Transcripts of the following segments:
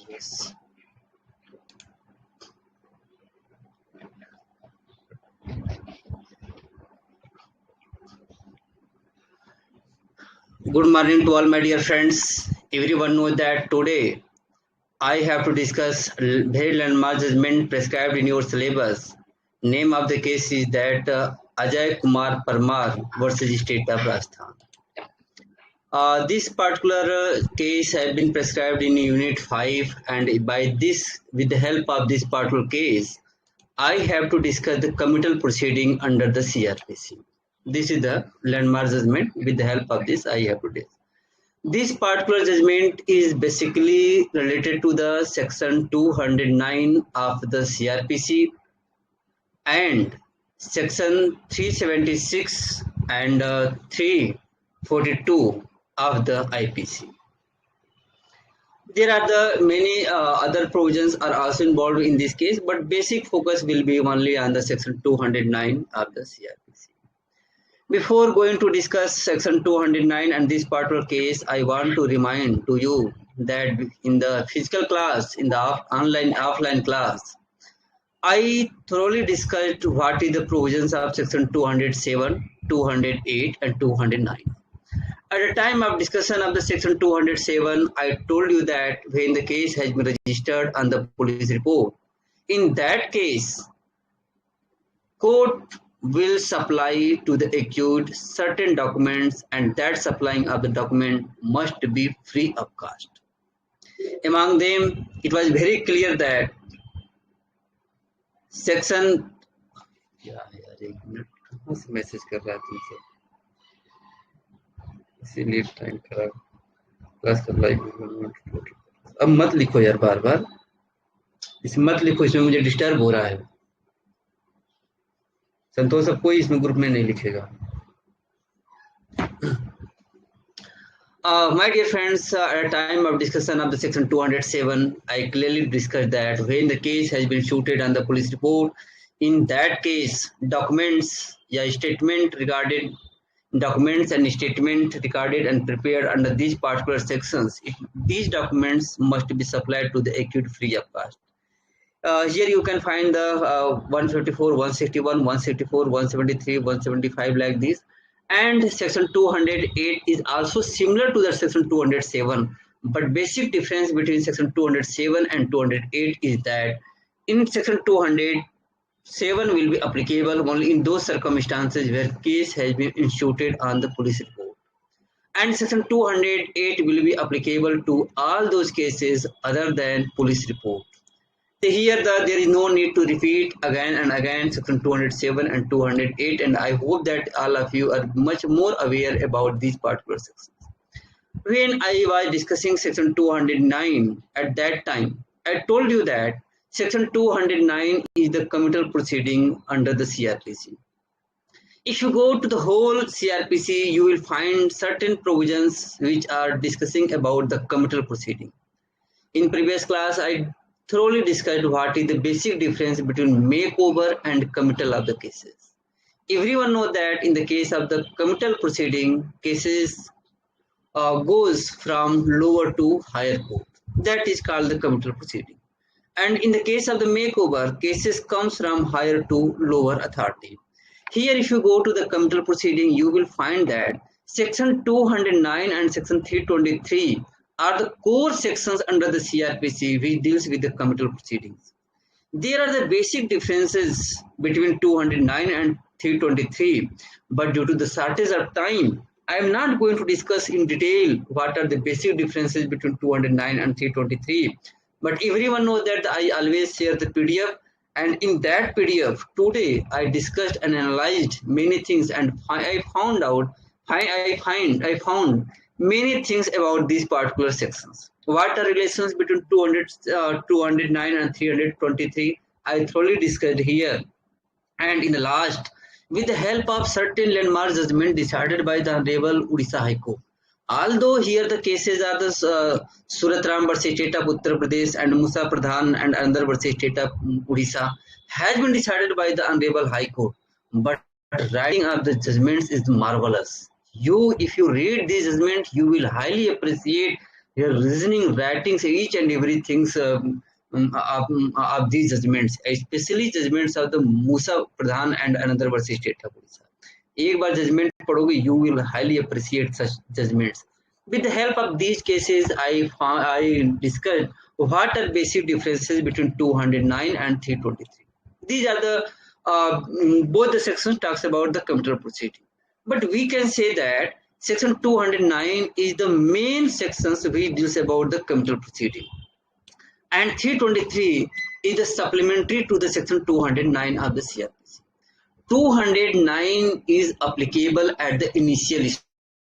Yes. Good morning to all my dear friends. Everyone knows that today I have to discuss very landmark judgment prescribed in your syllabus. Name of the case is that Ajay Kumar Parmar versus State of Rajasthan. This particular case has been prescribed in Unit 5, and by this, with the help of this particular case, I have to discuss the committal proceeding under the CRPC. This is the landmark judgment. With the help of this, I have to discuss. This particular judgment is basically related to the section 209 of the CRPC and section 376 and 342 of the IPC. There are the many other provisions are also involved in this case, but basic focus will be only on the section 209 of the CRPC. Before going to discuss section 209 and this particular case, I want to remind to you that in the physical class, in the offline class, I thoroughly discussed what is the provisions of section 207, 208 and 209. At the time of discussion of the section 207, I told you that when the case has been registered on the police report, in that case, court will supply to the accused certain documents, and that supplying of the document must be free of cost. Among them, it was very clear that section message कर रहा था तुमसे इसीलिए time खराब class का live अब मत लिखो यार बार बार इसमें मत लिखो इसमें मुझे डिस्टर्ब हो रहा है संतोष अब कोई इसमें ग्रुप में नहीं लिखेगा My dear friends, at a time of discussion of the section 207, I clearly discussed that when the case has been shooted on the police report, in that case, documents statement regarding documents and statement recorded and prepared under these particular sections, these documents must be supplied to the accused free of cost. Here you can find the 154, 161, 164, 173, 175 like this. And section 208 is also similar to the section 207, but basic difference between section 207 and 208 is that in section 207 will be applicable only in those circumstances where case has been instituted on the police report, and section 208 will be applicable to all those cases other than police report. Here there is no need to repeat again and again section 207 and 208, and I hope that all of you are much more aware about these particular sections. When I was discussing section 209 at that time, I told you that section 209 is the committal proceeding under the CRPC. If you go to the whole CRPC, you will find certain provisions which are discussing about the committal proceeding. In previous class, I thoroughly discussed what is the basic difference between makeover and committal of the cases. Everyone knows that in the case of the committal proceeding, cases goes from lower to higher court. That is called the committal proceeding. And in the case of the makeover, cases comes from higher to lower authority. Here, if you go to the committal proceeding, you will find that section 209 and section 323 are the core sections under the CRPC which deals with the committal proceedings. There are the basic differences between 209 and 323, but due to the shortage of time, I am not going to discuss in detail what are the basic differences between 209 and 323. But everyone knows that I always share the PDF, and in that PDF today I discussed and analyzed many things, and I found many things about these particular sections. What are relations between 209 and 323? I thoroughly discussed here. And in the last, with the help of certain landmark judgment decided by the Honorable Odisha High Court. Although here the cases are the Surat Ram versus State of Uttar Pradesh and Musa Pradhan and Andhra versus State of Odisha has been decided by the Honorable High Court, but writing of the judgments is marvelous. If you read these judgments, you will highly appreciate Your reasoning, writings, each and everything of these judgments, especially judgments of the Musa Pradhan and another versus state of Odisha. एक बार judgment पढ़ोगे, you will highly appreciate such judgments. With the help of these cases, I discussed what are basic differences between 209 and 323. These are the both the sections talks about the committal proceeding. But we can say that section 209 is the main sections which deals about the committal proceeding, and 323 is the supplementary to the section 209 of the CRPC. 209 is applicable at the initial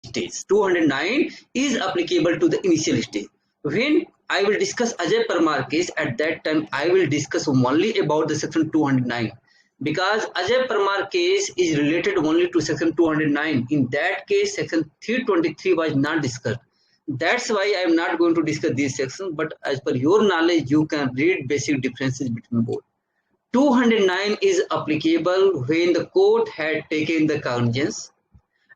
stage. 209 is applicable to the initial stage. When I will discuss Ajay Parmar case, at that time I will discuss only about the section 209, because Ajay Parmar case is related only to section 209. In that case, section 323 was not discussed. That's why I am not going to discuss these sections, but as per your knowledge, you can read basic differences between both. 209 is applicable when the court had taken the cognizance,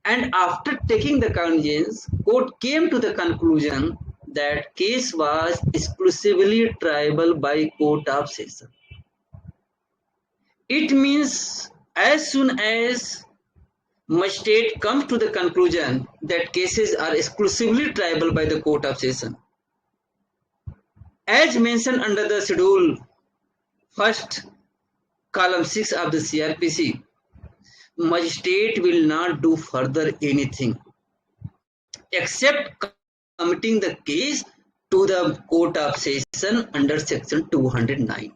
and after taking the cognizance, court came to the conclusion that case was exclusively triable by court of session. It means as soon as magistrate comes to the conclusion that cases are exclusively triable by the court of session, as mentioned under the schedule first, column 6 of the CRPC, magistrate will not do further anything except committing the case to the court of session under section 209.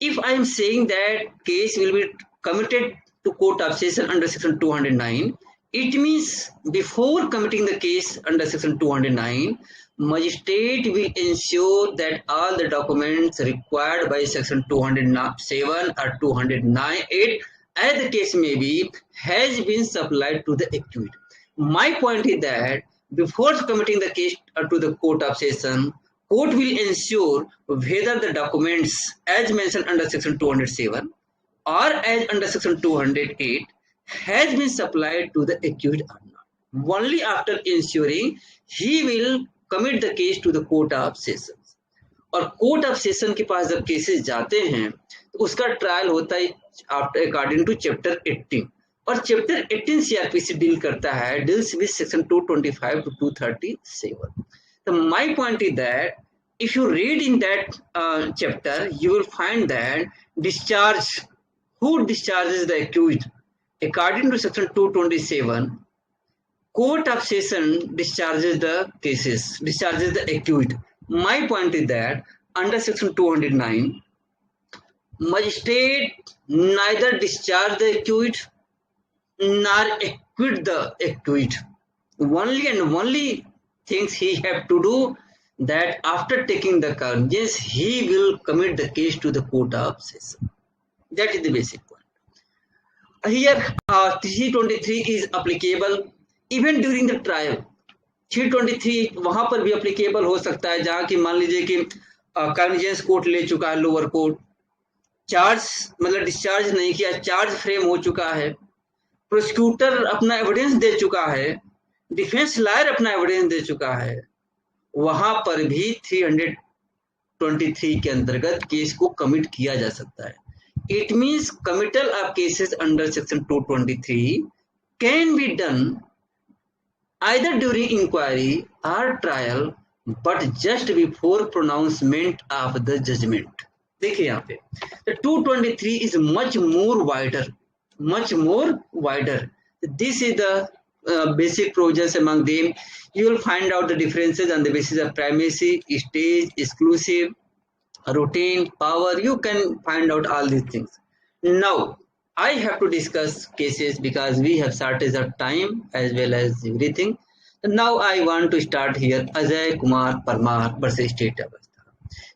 If I am saying that case will be committed to court of session under section 209, it means before committing the case under section 209, magistrate will ensure that all the documents required by section 207 or 209, as the case may be, has been supplied to the accused. My point is that before committing the case to the court of session, court will ensure whether the documents as mentioned under section 207 or as under section 208 has been supplied to the accused or not. Only after ensuring, he will commit the case to the court of session. और court of session के पास जब cases जाते हैं तो उसका trial होता है according to chapter 18, और चैप्टर 18 सीआरपीसी डील करता है, deals with section 225 to 237. So my point is that if you read in that chapter, you will find that discharge, who discharges the accused according to section 227, court of session discharges the cases, discharges the accused. My point is that under section 209, magistrate neither discharge the accused nor acquit the accused. Only and only things he have to do that after taking the cognizance, he will commit the case to the court of session. That is the basic point. Here 323 is applicable even during the trial. 323 वहां पर भी applicable हो सकता है जहां की मान लीजिए कि कॉग्निजेंस कोर्ट ले चुका है, लोअर कोर्ट चार्ज मतलब डिस्चार्ज नहीं किया, चार्ज फ्रेम हो चुका है, प्रोसिक्यूटर अपना एविडेंस दे चुका है, डिफेंस लॉयर अपना एविडेंस दे चुका है, वहां पर भी 323 के अंतर्गत केस को कमिट किया जा सकता है. It means committal of cases under section 223 can be done either during inquiry or trial, but just before pronouncement of the judgment. देखिए यहाँ पे the 223 is much more wider. This is the basic provisions among them. You will find out the differences on the basis of primacy, stage, exclusive, routine, power. You can find out all these things. Now I have to discuss cases because we have shortage of time as well as everything. Now I want to start here Ajay Kumar Parmar versus State of Rajasthan.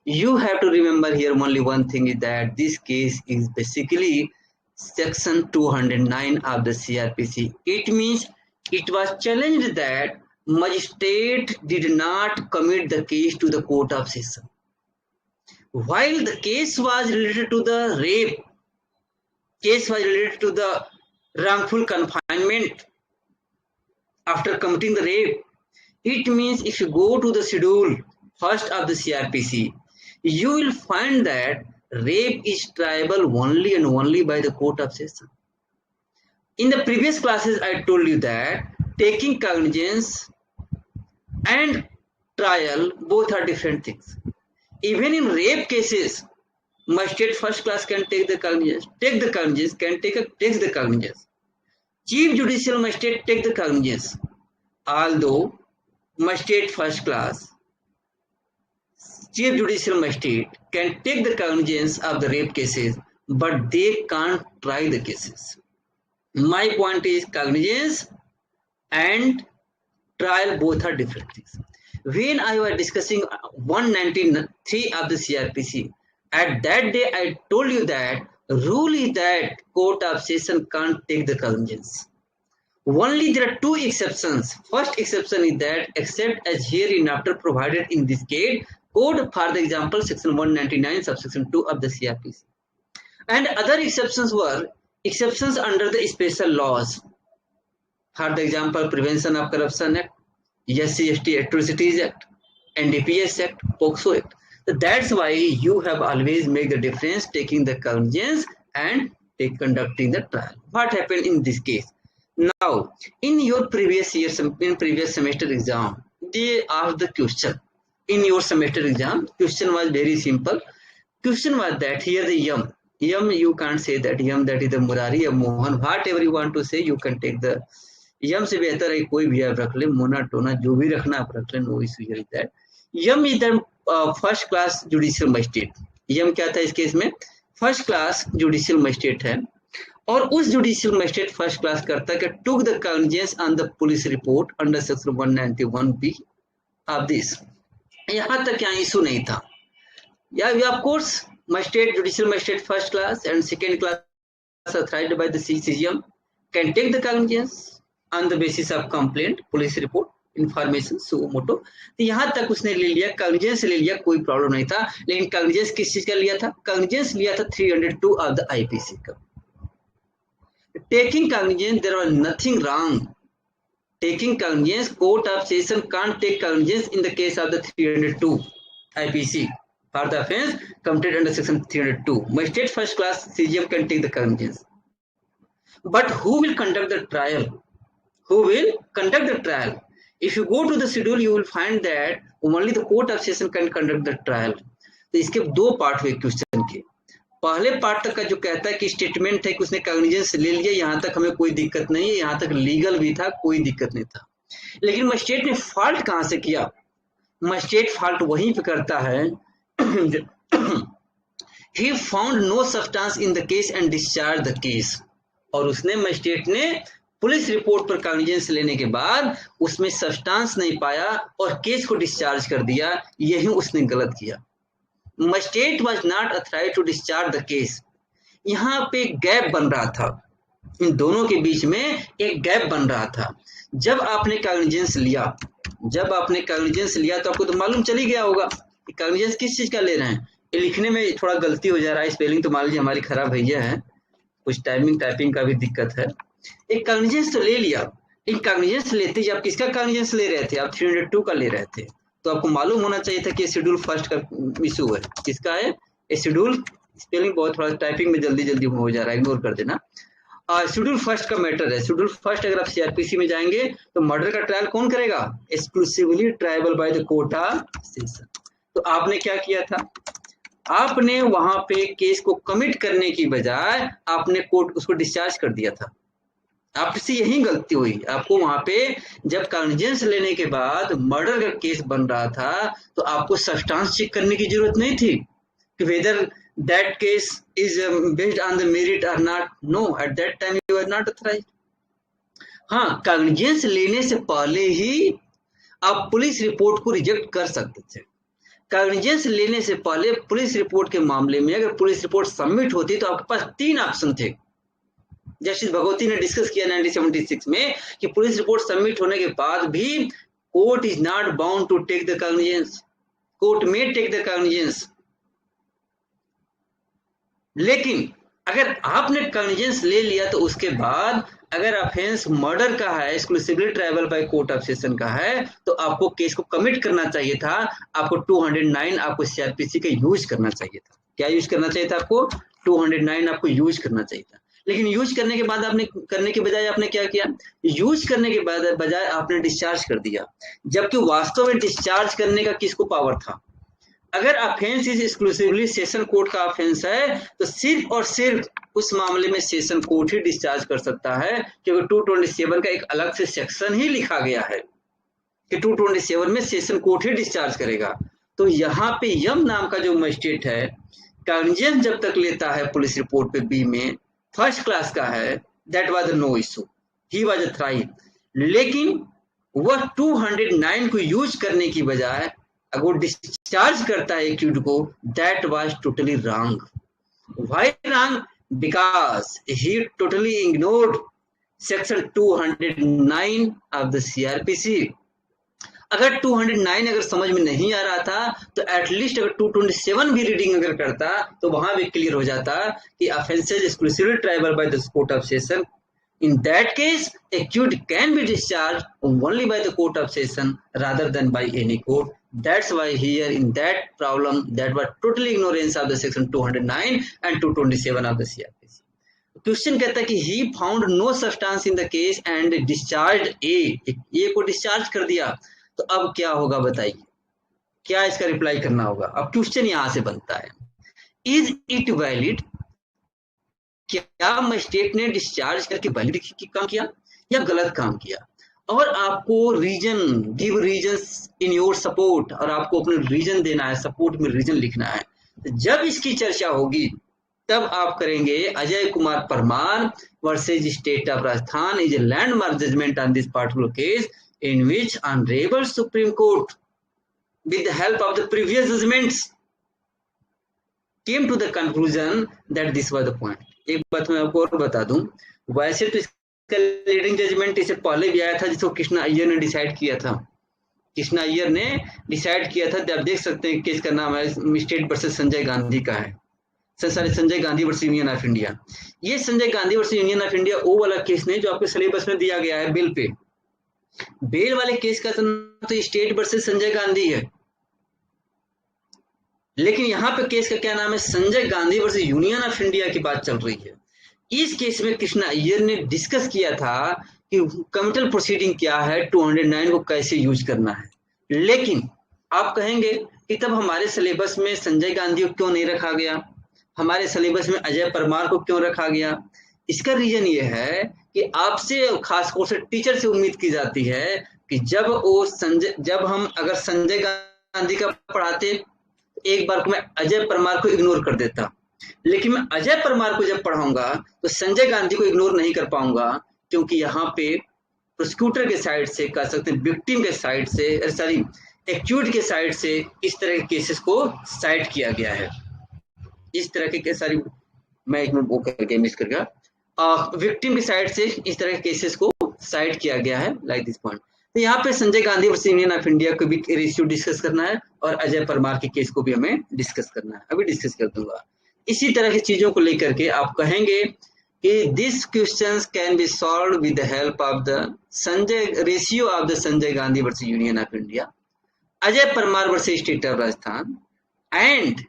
You have to remember here only one thing is that this case is basically section 209 of the CRPC. It means it was challenged that magistrate did not commit the case to the court of session. While the case was related to the rape, case was related to the wrongful confinement after committing the rape, It means if you go to the schedule first of the CRPC, you will find that rape is triable only and only by the court of session. In the previous classes, I told you that taking cognizance and trial both are different things. Even in rape cases, magistrate first class can take the cognizance, takes the cognizance. Chief Judicial Magistrate take the cognizance. Although magistrate first class, Chief Judicial Magistrate can take the cognizance of the rape cases, but they can't try the cases. My point is cognizance and trial both are different things. When I was discussing 193 of the CRPC, at that day I told you that rule is that court of session can't take the cognizance. Only there are two exceptions. First exception is that except as hereinafter provided in this code, for the example section 199 subsection 2 of the CRPC. And other exceptions were exceptions under the special laws. For the example, Prevention of Corruption Act, SC/ST Atrocities Act, NDPS Act, POCSO Act. So that's why you have always made the difference taking the cognizance and conducting the trial. What happened in this case? Now, in your previous semester exam, they asked the question. In your semester exam, question was very simple. Question was that here the yum you can't say that yum, that is the Murari or Mohan, whatever you want to say, you can take the यम से बेहतर है कोई भी आप रख ले, मोना टोना जो भी रखना आप रख ले, नो इशू हियर दैट. यम is the first class judicial magistrate. यम क्या था इस केस में? फर्स्ट क्लास जुडिशियल मजिस्ट्रेट है, और उस जुडिशियल मजिस्ट्रेट फर्स्ट क्लास करता है कि took the cognizance on the police report under section 191B of this. यहाँ तक यहाँ इशू नहीं था. या of course magistrate judicial magistrate first class and second class authorised by the CCM can take the cognizance on the basis of complaint, police report, information, suo motu. तो यहाँ तक उसने ले लिया, कॉग्निजेंस ले लिया, कोई प्रॉब्लम नहीं था. लेकिन कॉग्निजेंस किस चीज का लिया था? कॉग्निजेंस लिया था 302 of the IPC का. Taking cognizance, there was nothing wrong. Taking cognizance, court of session can't take cognizance in the case of the 302 IPC for the offence committed under section 302. Magistrate first class CGM can take the cognizance. But who will conduct the trial? Who will conduct the trial? If you go to the schedule, you will find that only the court of session can conduct the trial. तो इसके दो part हुए question के. पहले part तक का जो कहता है कि स्टेटमेंट है कि उसने कॉग्निजेंस ले लिया, यहाँ तक हमें कोई दिक्कत नहीं है, यहाँ तक लीगल भी था, कोई दिक्कत नहीं था. लेकिन मजिस्ट्रेट ने फॉल्ट कहाँ से किया? मजिस्ट्रेट फॉल्ट वहीं पे करता है he found no substance in the case and discharged the case. और उसने मजिस्ट्रेट ने पुलिस रिपोर्ट पर कॉग्निजेंस लेने के बाद उसमें सब्सटेंस नहीं पाया और केस को डिस्चार्ज कर दिया. यही उसने गलत किया. Magistrate was not authorised to discharge the case. यहाँ पे गैप बन रहा था, इन दोनों के बीच में एक गैप बन रहा था. जब आपने कॉग्निजेंस लिया तो आपको तो मालूम चल ही गया होगा कि कॉग्निजेंस किस चीज का ले रहे हैं. ये लिखने में थोड़ा गलती हो जा रहा है, स्पेलिंग तो मान लीजिए हमारी खराब भैया है, कुछ टाइपिंग का भी दिक्कत है. एक कॉग्निजेंस तो ले लिया, इन कॉग्निजेंस लेते ही आप किसका कॉग्निजेंस ले रहे थे? आप 302 का ले रहे थे. तो आपको मालूम होना चाहिए था कि शेड्यूल फर्स्ट का इशू है. किसका है? शेड्यूल, स्पेलिंग बहुत थोड़ा टाइपिंग में जल्दी हो जा रहा है, इग्नोर कर देना. शेड्यूल फर्स्ट का मैटर है. शेड्यूल फर्स्ट अगर आप CRPC में जाएंगे तो मर्डर का ट्रायल कौन करेगा? Exclusively triable by the court of session. तो आपने क्या किया था? आपने वहां पे केस को कमिट करने की बजाय आपने कोर्ट उसको डिस्चार्ज कर दिया था. आपसे यही गलती हुई. आपको वहां पे जब कॉग्निजेंस लेने के बाद मर्डर का केस बन रहा था तो आपको सब्सटेंस चेक करने की जरूरत नहीं थी कि whether that case is based on the merit और not. No, at that time you are not authorised. हाँ, कॉग्निजेंस लेने से पहले ही आप पुलिस रिपोर्ट को रिजेक्ट कर सकते थे. कॉग्निजेंस लेने से पहले पुलिस रिपोर्ट के मामले में अगर पुलिस रिपोर्ट सबमिट होती तो आपके पास 3 ऑप्शन थे. जस्टिस भगवती ने डिस्कस किया 1976 में कि पुलिस रिपोर्ट सबमिट होने के बाद भी court is not bound to take the cognizance. Court में टेक द कॉग्निजेंस. लेकिन अगर आपने कॉग्निजेंस ले लिया तो उसके बाद अगर ऑफेंस मर्डर का है, exclusively triable by court of session का है, तो आपको केस को कमिट करना चाहिए था, आपको 209 आपको सीआरपीसी का यूज करना चाहिए था। क्या यूज करना चाहिए था? आपको 209 आपको यूज करना चाहिए था। लेकिन यूज करने के बाद आपने करने के बजाय आपने क्या किया? यूज करने के बाद बजाय आपने डिस्चार्ज कर दिया, जबकि वास्तव में डिस्चार्ज करने का किसको पावर था? अगर offence is exclusively session court का ऑफेंस है, तो सिर्फ और सिर्फ उस मामले में सेशन कोर्ट ही डिस्चार्ज कर सकता है, क्योंकि 227 का एक अलग से सेक्शन ही लिखा गया है कि 227 में सेशन कोर्ट ही डिस्चार्ज करेगा। तो यहाँ पे यम नाम का जो मजिस्ट्रेट है, कॉग्निजेंस जब तक लेता है पुलिस रिपोर्ट पे बी में, फर्स्ट क्लास का है, that was no issue, he was a थ्राइट। लेकिन वह 209 को यूज करने की बजाय अगर वो डिस्चार्ज करता है एक्यूज को, that was totally wrong. Why wrong? Because he totally ignored section 209 of the CrPC. अगर 209 अगर समझ में नहीं आ रहा था, तो एटलीस्ट अगर 227 भी रीडिंग अगर करता, तो वहां भी क्लियर हो जाता कि offences exclusively triable by the court of session. In that case, accused can be discharged only by the court of session rather than by any court. That's why here in that problem, that was totally ignorance of the section 209 and 227 of the CRPC. Question कहता है कि he found no substance in the case and discharged A को discharge कर दिया। तो अब क्या होगा बताइए, क्या इसका रिप्लाई करना होगा? अब क्वेश्चन यहां से बनता है, इज इट वैलिड? क्या मजिस्ट्रेट ने डिस्चार्ज करके वैलिड काम किया या गलत काम किया? और आपको reason, give reasons in your support, और आपको अपने रीजन देना है, सपोर्ट में रीजन लिखना है। तो जब इसकी चर्चा होगी तब आप करेंगे Ajay Kumar Parmar versus state of Rajasthan is a landmark judgment on this particular case in which honourable Supreme Court with the help of the previous judgments came to the conclusion that this was the point। एक बात मैं आपको और बता दूं, वैसे तो इसका लीडिंग जजमेंट इससे पहले भी आया था, जिसको कृष्णा अय्यर ने डिसाइड किया था। कृष्णा अय्यर ने डिसाइड किया था। आप देख सकते हैं केस का नाम है स्टेट वर्सेस संजय गांधी का है, Sanjay Gandhi versus Union of India. ये Sanjay Gandhi versus Union of India वो वाला केस नहीं जो आपके सिलेबस में दिया गया है बेल पे। बेल वाले केस का तो स्टेट वर्सेस संजय गांधी है, लेकिन यहाँ पे केस का क्या नाम है? Sanjay Gandhi versus Union of India की बात चल रही है। इस केस में कृष्णा अय्यर ने डिस्कस किया था कि कमिटल प्रोसीडिंग क्या है, 209 को कैसे यूज करना है। लेकिन आप कहेंगे कि तब हमारे सिलेबस में संजय गांधी को क्यों नहीं रखा गया, हमारे सिलेबस में अजय परमार को क्यों रखा गया? इसका रीजन ये है कि आपसे खासतौर से टीचर से उम्मीद की जाती है कि जब हम अगर संजय गांधी का पढ़ाते, एक बार को मैं अजय परमार को इग्नोर कर देता, लेकिन मैं अजय परमार को जब पढ़ाऊंगा तो संजय गांधी को इग्नोर नहीं कर पाऊंगा, क्योंकि यहाँ पे प्रोसिक्यूटर के साइड से, कह सकते हैं विक्टिम के साइड से, सॉरी एक्यूज्ड के साइड से इस तरह के केसेस को साइड किया गया है। इस तरह के सारी मैं एक मिनट वो करके मिस कर गया, विक्टिम की साइड से इस तरह के केसेस को साइड किया गया है, लाइक दिस पॉइंट। तो यहाँ पे Sanjay Gandhi versus Union of India को भी इश्यू डिस्कस करना है और अजय परमार के केस को भी हमें डिस्कस करना है, अभी डिस्कस कर दूंगा। इसी तरह की चीजों को लेकर के आप कहेंगे कि this questions can be solved with the help of the Sanjay ratio of the Sanjay Gandhi versus Union of India, Ajay Parmar versus state of Rajasthan and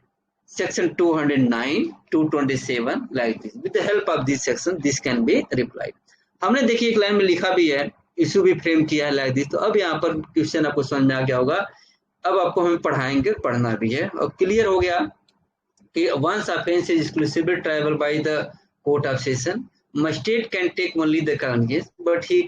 section 209 227 like this। with the help of this section this can be replied। हमने देखिए एक line में लिखा भी है, issue भी frame किया है like this। तो अब यहाँ पर क्वेश्चन आपको समझ में आ गया होगा। अब आपको हम पढ़ाएंगे, पढ़ना भी है और क्लियर हो गया कि once offense is exclusively triable by the court of session, magistrate can take only the cognizance, but he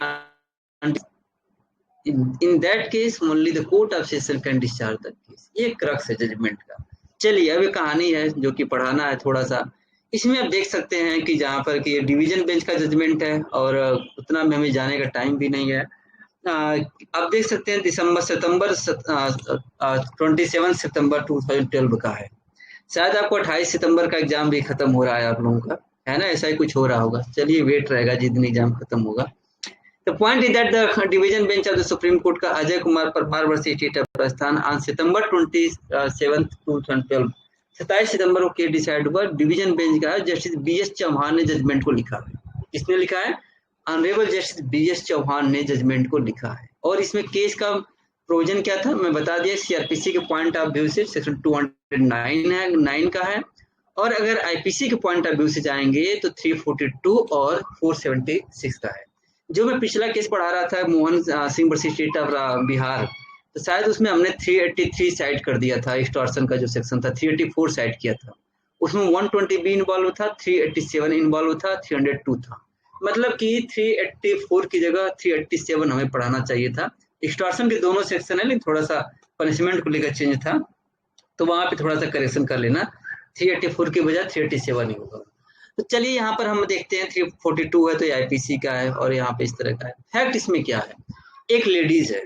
in that case only the court of session can discharge the case। ये crux है judgement का। चलिए अब एक कहानी है जो कि पढ़ाना है थोड़ा सा। इसमें आप देख सकते हैं कि जहाँ पर कि डिवीजन बेंच का जजमेंट है और उतना में हमें जाने का टाइम भी नहीं है। आप देख सकते हैं सितंबर 27 सितंबर 2012 का है। शायद आपको 28 सितंबर का एग्जाम भी खत्म हो रहा है आप लोगों का, है ना? ऐसा ही कुछ हो रहा होगा। चलिए वेट रहेगा जिस दिन एग्जाम खत्म होगा। The point is that the division bench of the Supreme Court का Ajay Kumar Parmar versus state of Rajasthan on सितंबर 27 2012 27 सितंबर को केस डिसाइड हुआ। डिवीजन बेंच का जस्टिस BS चौहान ने जजमेंट को लिखा है। किसने लिखा है? ऑनरेबल जस्टिस BS चौहान ने जजमेंट को लिखा है। और इसमें केस का प्रोविजन क्या था मैं बता दिया, CRPC के पॉइंट ऑफ व्यू से सेक्शन 209 है, 9 का है। और अगर IPC के पॉइंट ऑफ व्यू से जाएंगे तो 342 और 476 का है। जो मैं पिछला केस पढ़ा रहा था Mohan Singh versus state of Bihar, तो शायद उसमें हमने 383 साइड कर दिया था, एक्सटॉर्शन का जो सेक्शन था 384 साइड किया था, उसमें 120 भी इन्वॉल्व था, 387 इन्वॉल्व था, 302 था। मतलब कि 384 की जगह 387 हमें पढ़ाना चाहिए था। एक्सटॉर्शन के दोनों सेक्शन है, लेकिन थोड़ा सा पनिशमेंट को लेकर चेंज था, तो वहां पे थोड़ा सा करेक्शन कर लेना, 384 की बजाय 387 ही होगा। तो चलिए यहाँ पर हम देखते हैं 342 है तो ये IPC का है और यहाँ पे इस तरह का है। फैक्ट इसमें क्या है, एक लेडीज है,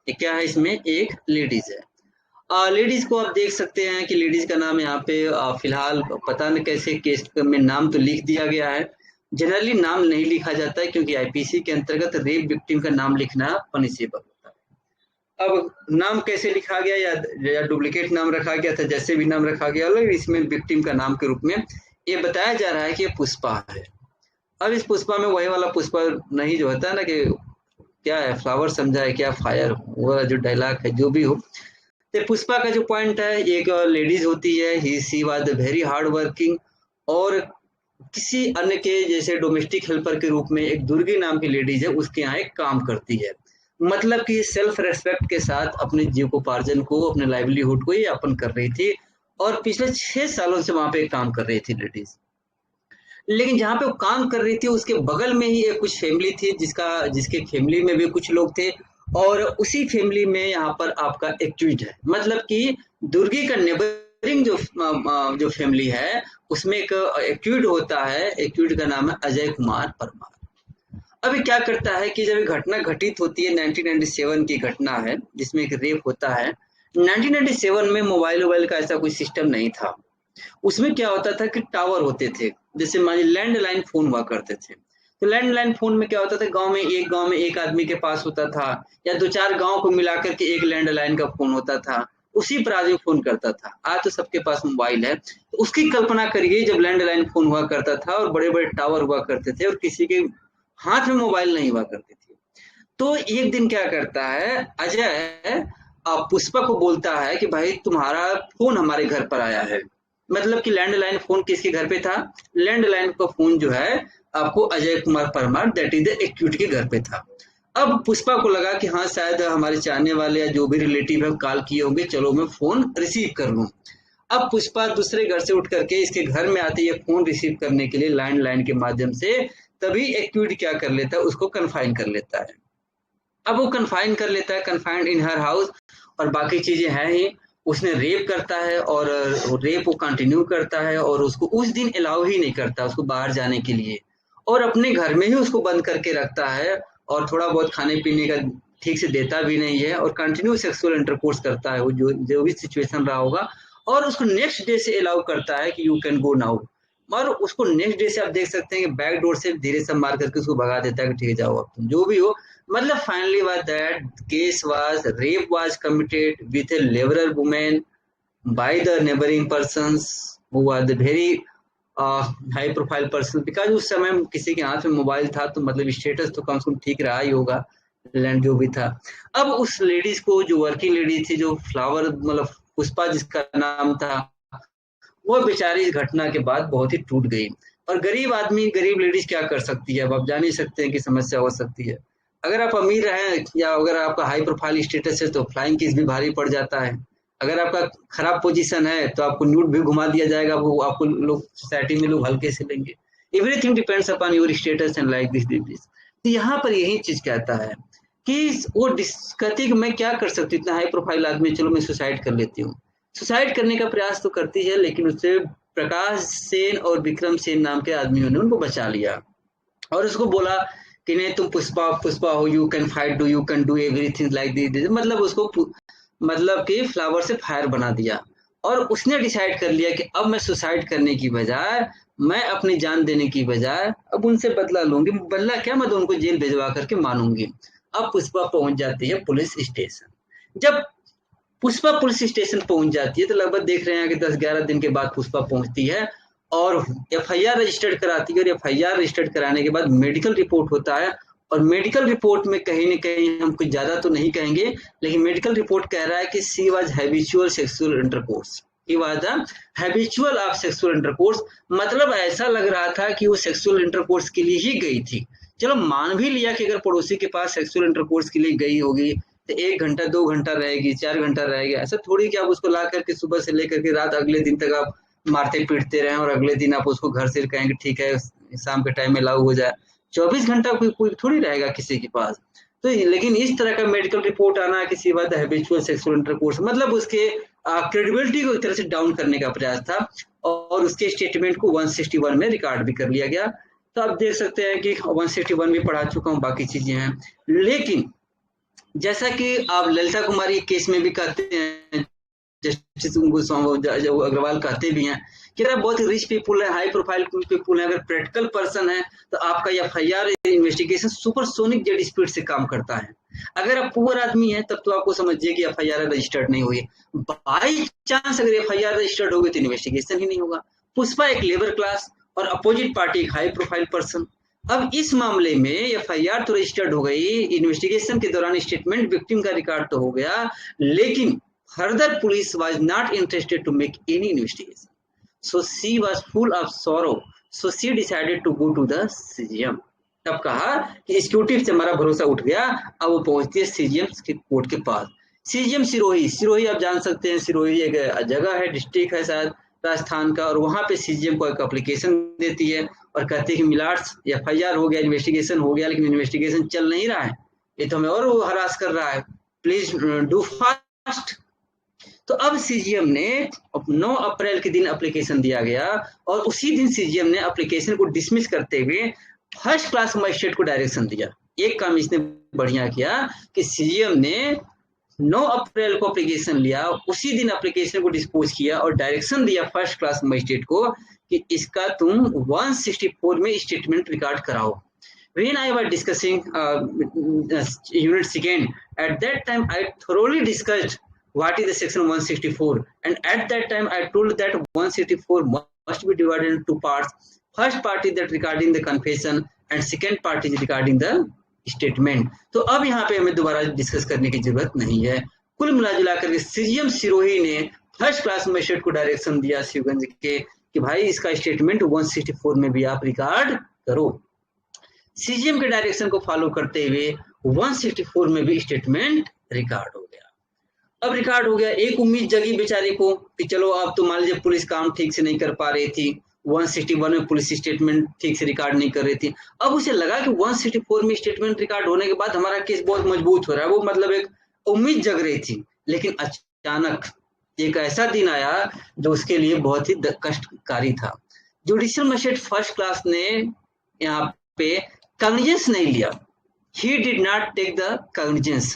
क्या है इसमें, एक लेडीज है। लेडीज को आप देख सकते हैं कि लेडीज का नाम यहाँ पे फिलहाल पता नहीं कैसे केस में नाम तो लिख दिया गया है। जनरली नाम नहीं लिखा जाता है क्योंकि IPC के अंतर्गत रेप विक्टिम का नाम लिखना पनिशेबल होता है। अब नाम कैसे लिखा गया या डुप्लीकेट नाम रखा गया था, जैसे भी नाम रखा गया, इसमें विक्टिम का नाम के रूप में ये बताया जा रहा है कि ये पुष्पा है। अब इस पुष्पा में वही वाला पुष्पा नहीं जो होता है ना कि क्या है फ्लावर समझा है क्या फायर, वो जो डायलॉग है जो भी हो। तो पुष्पा का जो पॉइंट है, एक लेडीज होती है, he she was very hard working, और किसी अन्य के जैसे डोमेस्टिक हेल्पर के रूप में एक दुर्गी नाम की लेडीज है उसके यहाँ एक काम करती है। मतलब कि सेल्फ रेस्पेक्ट के साथ अपने जीविकोपार्जन को, अपने लाइवलीहुड को ये अपन कर रही थी, और पिछले 6 सालों से वहां पे काम कर रही थी लेडीज। लेकिन जहाँ पे वो काम कर रही थी उसके बगल में ही एक कुछ फैमिली थी जिसके फैमिली में भी कुछ लोग थे, और उसी फैमिली में यहाँ पर आपका एक ट्वीट है। मतलब कि दुर्गी का नेबरिंग जो फैमिली है उसमें एक ट्वीट होता है, एक ट्वीट का नाम है अजय कुमार परमार। अभी क्या करता है कि जब घटना घटित होती है, 1997 की घटना है जिसमें एक रेप होता है। 1997 में मोबाइल का ऐसा कोई सिस्टम नहीं था। उसमें क्या होता था कि टावर होते थे, जैसे मान लीजिए लैंडलाइन फोन हुआ करते थे। तो लैंडलाइन फोन में क्या होता था, गांव में एक आदमी के पास होता था, या 2-4 गांव को मिलाकर के एक लैंडलाइन का फोन होता था, उसी पर आदमी फोन करता था। आज तो सबके पास मोबाइल है, तो उसकी कल्पना करिए जब लैंडलाइन फोन हुआ करता था और बड़े बड़े टावर हुआ करते थे और किसी के हाथ में मोबाइल नहीं हुआ करती थी। तो एक दिन क्या करता है अजय, पुष्पा को बोलता है कि भाई तुम्हारा फोन हमारे घर पर आया है। मतलब कि लैंडलाइन फोन किसके घर पे था, लैंडलाइन का फोन जो है आपको Ajay Kumar Parmar that is the acute के घर पे था। अब पुष्पा को लगा कि हाँ शायद हमारे चाहने वाले या जो भी रिलेटिव है कॉल किए होंगे, चलो मैं फोन रिसीव कर लूं। अब पुष्पा दूसरे घर से उठ करके इसके घर में आते ये फोन रिसीव करने के लिए लैंडलाइन के माध्यम से, तभी एक्यूट क्या कर लेता है, उसको कन्फाइन कर लेता है। अब वो कन्फाइन कर लेता है, कन्फाइंड इन हर हाउस, और बाकी चीजें हैं ही। उसने रेप करता है और रेप वो कंटिन्यू करता है, और उसको उस दिन अलाउ ही नहीं करता उसको बाहर जाने के लिए, और अपने घर में ही उसको बंद करके रखता है, और थोड़ा बहुत खाने पीने का ठीक से देता भी नहीं है, और कंटिन्यू सेक्सुअल इंटरकोर्स करता है वो जो भी सिचुएशन रहा होगा, और उसको नेक्स्ट डे से अलाउ करता है कि यू कैन गो नाउ। और उसको नेक्स्ट डे से आप देख सकते हैं कि बैक डोर से धीरे से मार करके उसको भगा देता है कि ठीक है जाओ अब तुम जो भी हो। मतलब finally was that case was rape was committed with a liberal woman by the neighboring persons who were the very high profile person, because उस समय किसी के हाथ में मोबाइल था तो मतलब स्टेटस तो कम से कम ठीक रहा ही होगा, लैंड जो भी था। अब उस लेडीज को, जो वर्किंग लेडी थी, जो फ्लावर मतलब पुष्पा जिसका नाम था, वो बेचारी इस घटना के बाद बहुत ही टूट गई। और गरीब आदमी, गरीब लेडीज क्या कर सकती है, अब आप जान ही सकते हैं कि समस्या हो सकती है। अगर आप अमीर हैं या अगर आपका हाई प्रोफाइल स्टेटस है तो फ्लाइंग किस भी भारी पड़ जाता है। अगर आपका खराब पोजीशन है तो आपको न्यूड भी घुमा दिया जाएगा, वो आपको लोग सोसाइटी में लोग हल्के से लेंगे। Everything depends upon your status and like this. तो यहाँ पर यही चीज कहता है कि वो कहती कि मैं क्या कर सकती हूँ, इतना हाई प्रोफाइल आदमी, चलो मैं सुसाइड कर लेती हूँ। सुसाइड करने का प्रयास तो करती है, लेकिन उससे प्रकाश सेन और विक्रम सेन नाम के आदमियों ने उनको बचा लिया, और उसको बोला कि नहीं तुम पुष्पा पुष्पा हो, you can fight, you can do everything like this. मतलब उसको मतलब कि फ्लावर से फायर बना दिया, और उसने डिसाइड कर लिया कि अब मैं सुसाइड करने की बजाय, मैं अपनी जान देने की बजाय अब उनसे बदला लूंगी। बदला क्या, मैं तो उनको जेल भिजवा करके मानूंगी। अब पुष्पा पहुंच जाती है पुलिस स्टेशन। जब पुष्पा पुलिस स्टेशन पहुंच जाती है तो लगभग देख रहे हैं कि 10-11 दिन के बाद पुष्पा पहुंचती है, और एफआईआर रजिस्टर्ड कराती है, और एफआईआर रजिस्टर्ड कराने के बाद मेडिकल रिपोर्ट होता है, और मेडिकल रिपोर्ट में कहीं न कहीं हम कुछ ज्यादा तो नहीं कहेंगे, लेकिन मेडिकल रिपोर्ट कह रहा है कि she was habitual sexual intercourse, he was the habitual of sexual intercourse, मतलब ऐसा लग रहा था कि वो सेक्सुअल इंटरकोर्स के लिए ही गई थी। चलो मान भी लिया कि अगर पड़ोसी के पास सेक्सुअल इंटरकोर्स के लिए गई होगी तो 1 घंटा 2 घंटा रहेगी, 4 घंटा रहेगी, ऐसा थोड़ी कि आप उसको ला करके सुबह से लेकर के रात अगले दिन तक आप मारते पीटते रहें और अगले दिन आप उसको घर से कहेंगे ठीक है शाम के टाइम में लागू हो जाए। 24 घंटा कोई थोड़ी रहेगा किसी के पास। तो लेकिन इस तरह का मेडिकल रिपोर्ट आना किसी बात हैबिचुअल सेक्सुअल इंटरकोर्स, मतलब उसके क्रेडिबिलिटी को एक तरह से डाउन करने का प्रयास था, और उसके स्टेटमेंट को 161 में रिकॉर्ड भी कर लिया गया। तो आप देख सकते हैं कि 161 भी पढ़ा चुका हूँ, बाकी चीजें हैं। लेकिन जैसा कि आप ललिता कुमारी केस में भी कहते हैं, जस्टिस अग्रवाल कहते भी हैं कि अगर बहुत रिच पीपुल है, हाई प्रोफाइल पीपुल है, अगर प्रैक्टिकल पर्सन है तो आपका FIR investigation supersonic jet speed से काम करता है। अगर आप पुअर आदमी है तब तो आपको समझिए कि एफआईआर रजिस्टर्ड नहीं हुई, बाई चांस अगर एफआईआर रजिस्टर्ड होगी तो इन्वेस्टिगेशन ही नहीं होगा। पुष्पा एक लेबर क्लास और अपोजिट पार्टी एक हाई प्रोफाइल पर्सन। अब इस मामले में एफआईआर तो रजिस्टर्ड हो गई, इन्वेस्टिगेशन के दौरान स्टेटमेंट विक्टिम का रिकॉर्ड तो हो गया, लेकिन further police was not interested to make any investigation, so she was full of sorrow, so she decided to go to the CGM। तब कहा कि एग्जीक्यूटिव से हमारा भरोसा उठ गया, अब वो पहुंचती है सीजीएम के कोर्ट के पास। सीजीएम सिरोही, सिरोही आप जान सकते हैं, सिरोही एक जगह है, डिस्ट्रिक्ट है शायद राजस्थान का, और वहां पे सीजीएम को एक एप्लीकेशन देती है और कहती है कि मिलाट्स एफआईआर हो गया, इन्वेस्टिगेशन हो गया, लेकिन इन्वेस्टिगेशन चल नहीं रहा है, ये तो हमें और हरास कर रहा है, प्लीज डू फास्ट। तो अब सीजीएम ने 9 अप्रैल के दिन एप्लीकेशन दिया गया, और उसी दिन सीजीएम ने एप्लीकेशन को डिसमिस करते हुए फर्स्ट क्लास मजिस्ट्रेट को डायरेक्शन दिया। एक काम इसने बढ़िया किया कि सीजीएम ने 9 अप्रैल को एप्लीकेशन लिया, उसी दिन एप्लीकेशन को डिस्पोज किया और डायरेक्शन दिया फर्स्ट क्लास मजिस्ट्रेट को कि इसका तुम 164 में स्टेटमेंट रिकॉर्ड कराओ। When I was discussing unit second, at that time I thoroughly discussed what is the section 164, and at that time I told that 164 must be divided into 2 parts. First part is that regarding the confession and second part is regarding the statement। तो अब यहाँ पे हमें दोबारा discuss करने की जरूरत नहीं है। कुल मिला करके सीजीएम सिरोही ने फर्स्ट क्लास मजिस्ट्रेट को डायरेक्शन दिया शिवगंज के कि भाई इसका स्टेटमेंट 164 में भी आप रिकॉर्ड करो। सीजीएम के डायरेक्शन को फॉलो करते हुए 164 में भी स्टेटमेंट रिकॉर्ड हो गया। अब रिकॉर्ड हो गया, एक उम्मीद जगी बेचारे को कि चलो अब तो मान लीजिए पुलिस काम ठीक से नहीं कर पा रही थी, 161 में पुलिस स्टेटमेंट ठीक से रिकॉर्ड नहीं कर रही थी। अब उसे लगा कि 164 में स्टेटमेंट रिकॉर्ड होने के बाद हमारा केस बहुत मजबूत हो रहा है, वो मतलब एक उम्मीद जग रही थी। लेकिन अचानक एक ऐसा दिन आया जो उसके लिए बहुत ही कष्टकारी था। जुडिशियल मजिस्ट्रेट फर्स्ट क्लास ने यहाँ पे cognizance नहीं लिया, he did not take the cognizance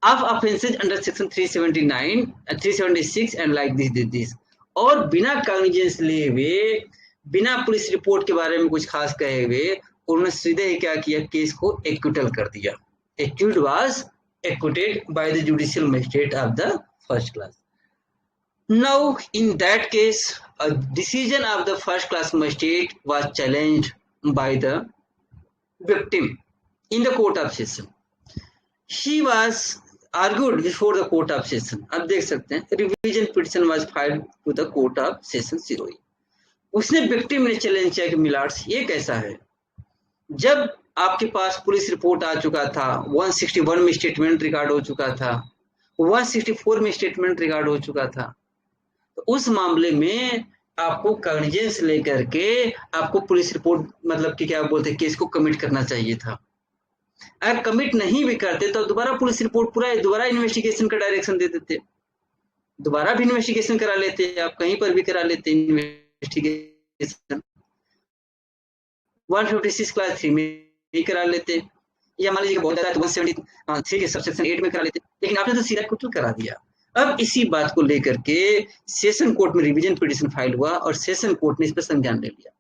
of offenses under section 379 376 and like this, और बिना cognizance लिए हुए, बिना पुलिस रिपोर्ट के बारे में कुछ खास कहे हुए, उन्होंने सीधे ही क्या किया, केस को एक्विटल कर दिया। Accused was acquitted by the judicial magistrate of the first class। Now in that case a decision of the first class magistrate was challenged by the victim in the court of session। She was argued before the court of session। अब देख सकते हैं revision petition was filed to the court of session Sirohi. उसने victim ने challenge किया कि मिलार्ड्स ये कैसा है, जब आपके पास पुलिस रिपोर्ट आ चुका था, 161 में स्टेटमेंट रिकॉर्ड हो चुका था, 164 में स्टेटमेंट रिकॉर्ड हो चुका था, तो उस मामले में आपको कॉग्निजेंस लेकर के आपको पुलिस रिपोर्ट मतलब कि क्या बोलते हैं केस को कमिट करना चाहिए था। अगर कमिट नहीं भी करते तो दोबारा पुलिस रिपोर्ट पूरा दोबारा इन्वेस्टिगेशन का डायरेक्शन दे देते, दोबारा भी इन्वेस्टिगेशन करा लेते, आप कहीं पर भी करा लेते इन्वेस्टिगेशन, 156 क्लास 3 में भी करा लेते, या मान लीजिए बहुत ज्यादा 173 के सबसेक्शन 8 में करा लेते, लेकिन आपने तो सीधा कुछ करा दिया। अब इसी बात को लेकर के सेशन कोर्ट में रिवीजन पिटीशन फाइल हुआ और सेशन कोर्ट ने इस पर संज्ञान ले लिया,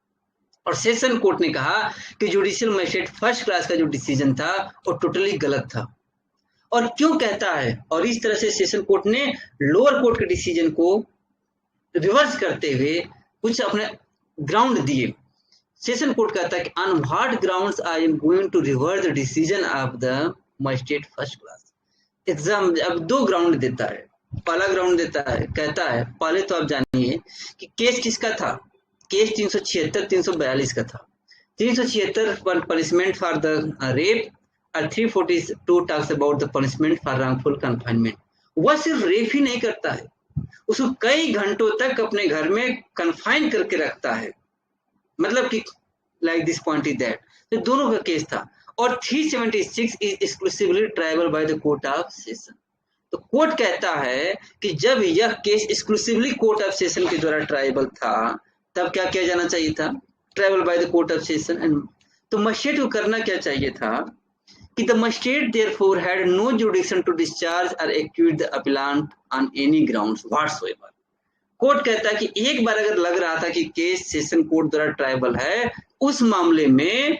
और सेशन कोर्ट ने कहा कि जुडिशियल मजिस्ट्रेट फर्स्ट क्लास का जो डिसीजन था वो टोटली गलत था। और क्यों कहता है, और इस तरह से सेशन कोर्ट ने लोअर कोर्ट के डिसीजन को रिवर्स करते हुए कुछ अपने ग्राउंड दिए। सेशन कोर्ट कहता है कि on what grounds I am going to reverse the decision of the magistrate first class. Exam अब 2 ग्राउंड देता है। पहला ग्राउंड देता है, कहता है पहले तो आप जानिए कि केस किसका था। केस 376 342 का था। 376 पर पनिशमेंट फॉर द रेप और 342 talks about the punishment for wrongful confinement. वह सिर्फ रेप ही नहीं करता है, उसको कई घंटों तक अपने घर में कन्फाइन करके रखता है, मतलब कि like this point is that. तो दोनों का केस था। और 376 is exclusively triable by the court of session. तो कोर्ट कहता है कि जब यह case exclusively court of session के द्वारा ट्रायबल था, तब क्या किया जाना चाहिए था, triable by the court of session. तो मजिस्ट्रेट को करना क्या चाहिए था कि the magistrate therefore had no jurisdiction to discharge और accuse the appellant on any grounds whatsoever. Court कहता है कि एक बार अगर लग रहा था कि केस सेशन कोर्ट द्वारा ट्रायबल है, उस मामले में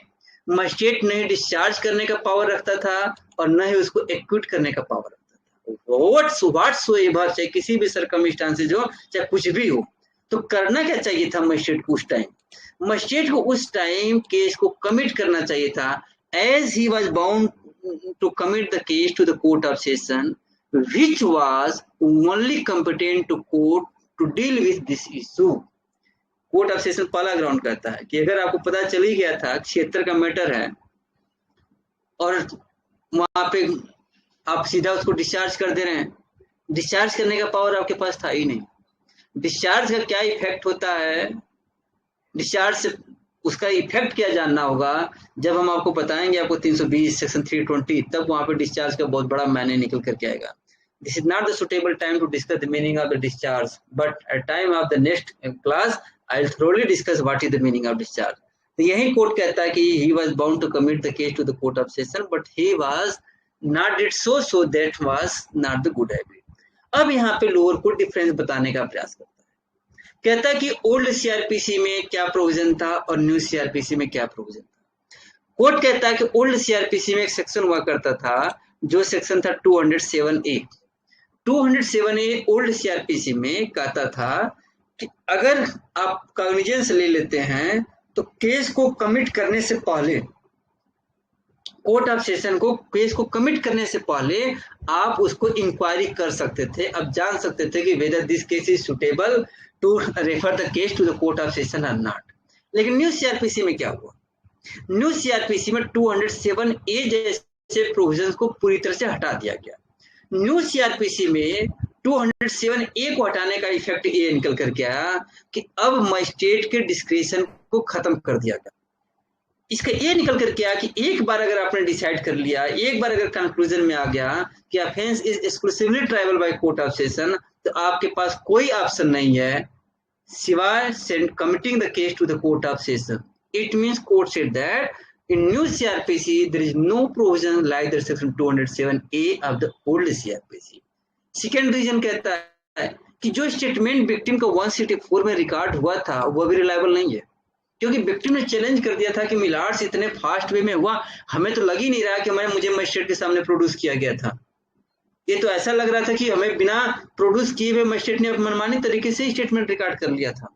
मजिस्ट्रेट नहीं डिस्चार्ज करने का पावर रखता था और न ही उसको एक्यूट करने का पावर रखता था। व्हाटसोएवर, चाहे किसी भी सर्कमस्टांसेस हो, चाहे कुछ भी हो। तो करना क्या चाहिए था मजिस्ट्रेट को उस टाइम? मजिस्ट्रेट को उस टाइम केस को कमिट करना चाहिए था, as he was bound to commit the case to the court of session which was only competent to court to deal with this issue. Court of session पहला ground कहता है कि अगर आपको पता चल ही गया था 76 का मैटर है और वहां पे आप सीधा उसको डिस्चार्ज कर दे रहे हैं, डिस्चार्ज करने का पावर आपके पास था ही नहीं। डिस्चार्ज का क्या इफेक्ट होता है, डिस्चार्ज से उसका इफेक्ट क्या जानना होगा, जब हम आपको बताएंगे आपको 320 सेक्शन 320, तब वहां पे डिस्चार्ज का बहुत बड़ा मायने निकल करके आएगा। This is not the suitable time to discuss the meaning of the discharge, but at time of the next class, I'll thoroughly discuss what is the meaning of discharge. तो यही कोर्ट कहता है कि he was bound to commit the case to the court of session, but he was not did so, so that was not the good habit. अब यहाँ पे lower court difference बताने का प्रयास करता है। कहता है कि ओल्ड सीआरपीसी में क्या प्रोविजन था और न्यू सीआरपीसी में क्या प्रोविजन था। कोर्ट कहता है कि ओल्ड सीआरपीसी में एक सेक्शन हुआ करता था, जो सेक्शन था 207A। 207A ओल्ड सीआरपीसी में कहता था कि अगर आप कॉग्निजेंस ले लेते हैं तो केस को कमिट करने से पहले, कोर्ट ऑफ सेशन को केस को कमिट करने से पहले आप उसको इंक्वायरी कर सकते थे, अब जान सकते थे कि whether this case is suitable to refer the case to the court of session और नॉट। लेकिन न्यू सीआरपीसी में क्या हुआ, न्यू सीआरपीसी में 207A जैसे प्रोविजंस को पूरी तरह से हटा दिया गया। न्यू सीआरपीसी में 207A को हटाने का इफेक्ट ये निकल करके आया कि अब मजिस्ट्रेट के डिस्क्रिशन को खत्म कर दिया गया। इसका ये निकल करके आया कि एक बार अगर आपने डिसाइड कर लिया, एक बार अगर कंक्लूजन में आ गया कि offence is exclusively triable by court of session, तो आपके पास कोई ऑप्शन नहीं है सिवाय committing the case to the court of session. It means court said that in new CRPC there is no provision like the section 207A of the old CRPC। Second reason कहता है कि जो statement victim का 164 में record हुआ था वो भी रिलायबल नहीं है, क्योंकि विक्टिम ने चैलेंज कर दिया था कि मिलार्ड्स इतने फास्ट वे में हुआ, हमें तो लग ही नहीं रहा कि मुझे मजिस्ट्रेट के सामने प्रोड्यूस किया गया था। ये तो ऐसा लग रहा था कि हमें बिना प्रोड्यूस किए हुए मजिस्ट्रेट ने मनमानी तरीके से स्टेटमेंट रिकॉर्ड कर लिया था।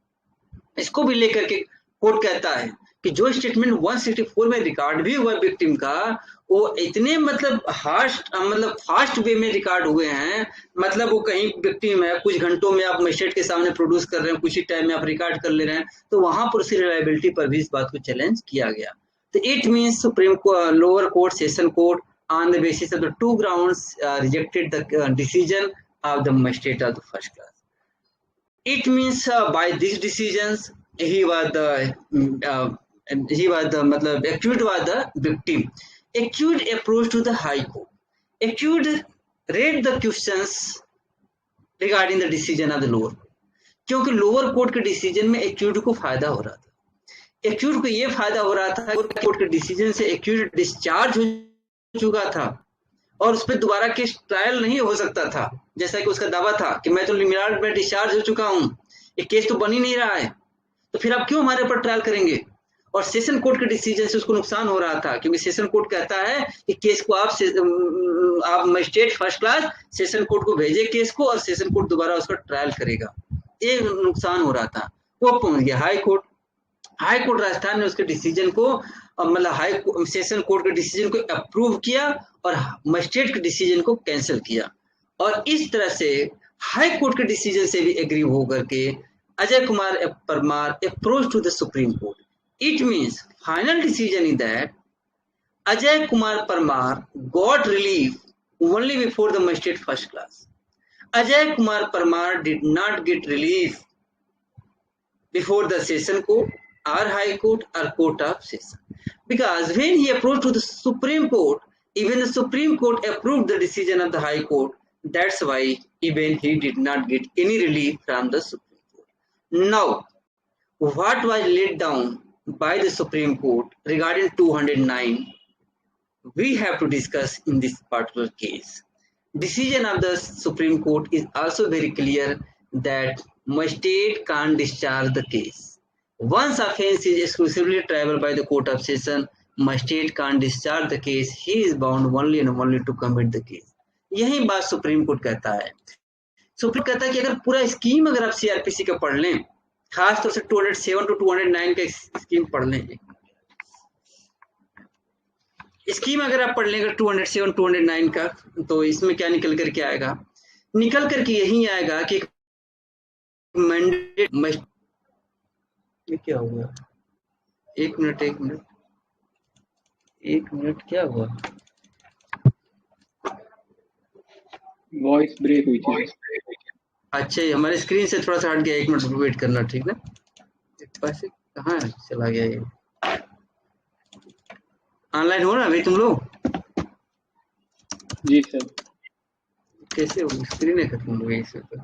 इसको भी लेकर के कोर्ट कहता है कि जो स्टेटमेंट 164 में रिकॉर्ड भी हुआ विक्टिम का, वो इतने फास्ट वे में रिकॉर्ड हुए हैं, मतलब वो कहीं विक्टिम है, कुछ घंटों में आप मजिस्ट्रेट के सामने प्रोड्यूस कर रहे हैं, कुछ ही टाइम में आप रिकॉर्ड कर ले रहे हैं, तो वहां पर उसकी रिलायबिलिटी पर भी इस बात को चैलेंज किया गया। तो it means supreme lower court session court on the basis of the 2 grounds rejected the decision of the magistrate of the first class. It means by this decisions he was the मतलब accused was the victim। Accused approached to the high court। Accused read the questions regarding the decision of the lower court, क्योंकि lower court के decision में accused को फायदा हो रहा था। accused को ये फायदा हो रहा था कोर्ट के डिसीजन से accused डिस्चार्ज हो चुका था और उस पर दोबारा केस ट्रायल नहीं हो सकता था, जैसा कि उसका दावा था कि मैं तो लिमिनार्ड में डिस्चार्ज हो चुका हूँ, ये केस तो बन ही नहीं रहा है, तो फिर आप क्यों हमारे ऊपर ट्रायल करेंगे। और सेशन कोर्ट के डिसीजन से उसको नुकसान हो रहा था, क्योंकि सेशन कोर्ट कहता है कि केस को आप magistrate first class session court को भेजे केस को, और सेशन कोर्ट दोबारा उसका ट्रायल करेगा, ये नुकसान हो रहा था। वो पहुंच गया high court. High court Rajasthan ने उसके डिसीजन को मतलब हाई सेशन कोर्ट के डिसीजन को अप्रूव किया और मजिस्ट्रेट के डिसीजन को कैंसिल किया। और इस तरह से हाई कोर्ट के डिसीजन से भी एग्री होकर के Ajay Kumar Parmar approach to the Supreme Court. It means final decision is that Ajay Kumar Parmar got relief only before the magistrate first class. Ajay Kumar Parmar did not get relief before the session court or high court or court of session, because when he approached to the Supreme Court, even the Supreme Court approved the decision of the high court. That's why even he did not get any relief from the Supreme Court. Now, what was laid down by the Supreme Court regarding 209 we have to discuss in this particular case. Decision of the Supreme Court is also very clear that magistrate can't discharge the case. Once offence is exclusively triable by the court of session, magistrate can't discharge the case. He is bound only and only to commit the case. यही बात supreme court कहता है। Supreme कहता है कि अगर पूरा scheme अगर आप सीआरपीसी का पढ़ लें, खासतौर से 207 to 209 का स्कीम पढ़ लें, स्कीम अगर आप पढ़ लेंगे 207 209 का, तो इसमें क्या निकल करके आएगा? निकल करके यही आएगा कि मैंडेट, ये क्या हुआ? एक मिनट क्या हुआ? वॉइस ब्रेक हुई थी। अच्छा, हमारे स्क्रीन से थोड़ा सा हट गया, 1 मिनट वेट करना, ठीक ना? पैसे कहाँ चला गया ये? ऑनलाइन हो ना अभी तुम लोग? जी सर। कैसे हो? स्क्रीन है खत्म हो गई इसे तो।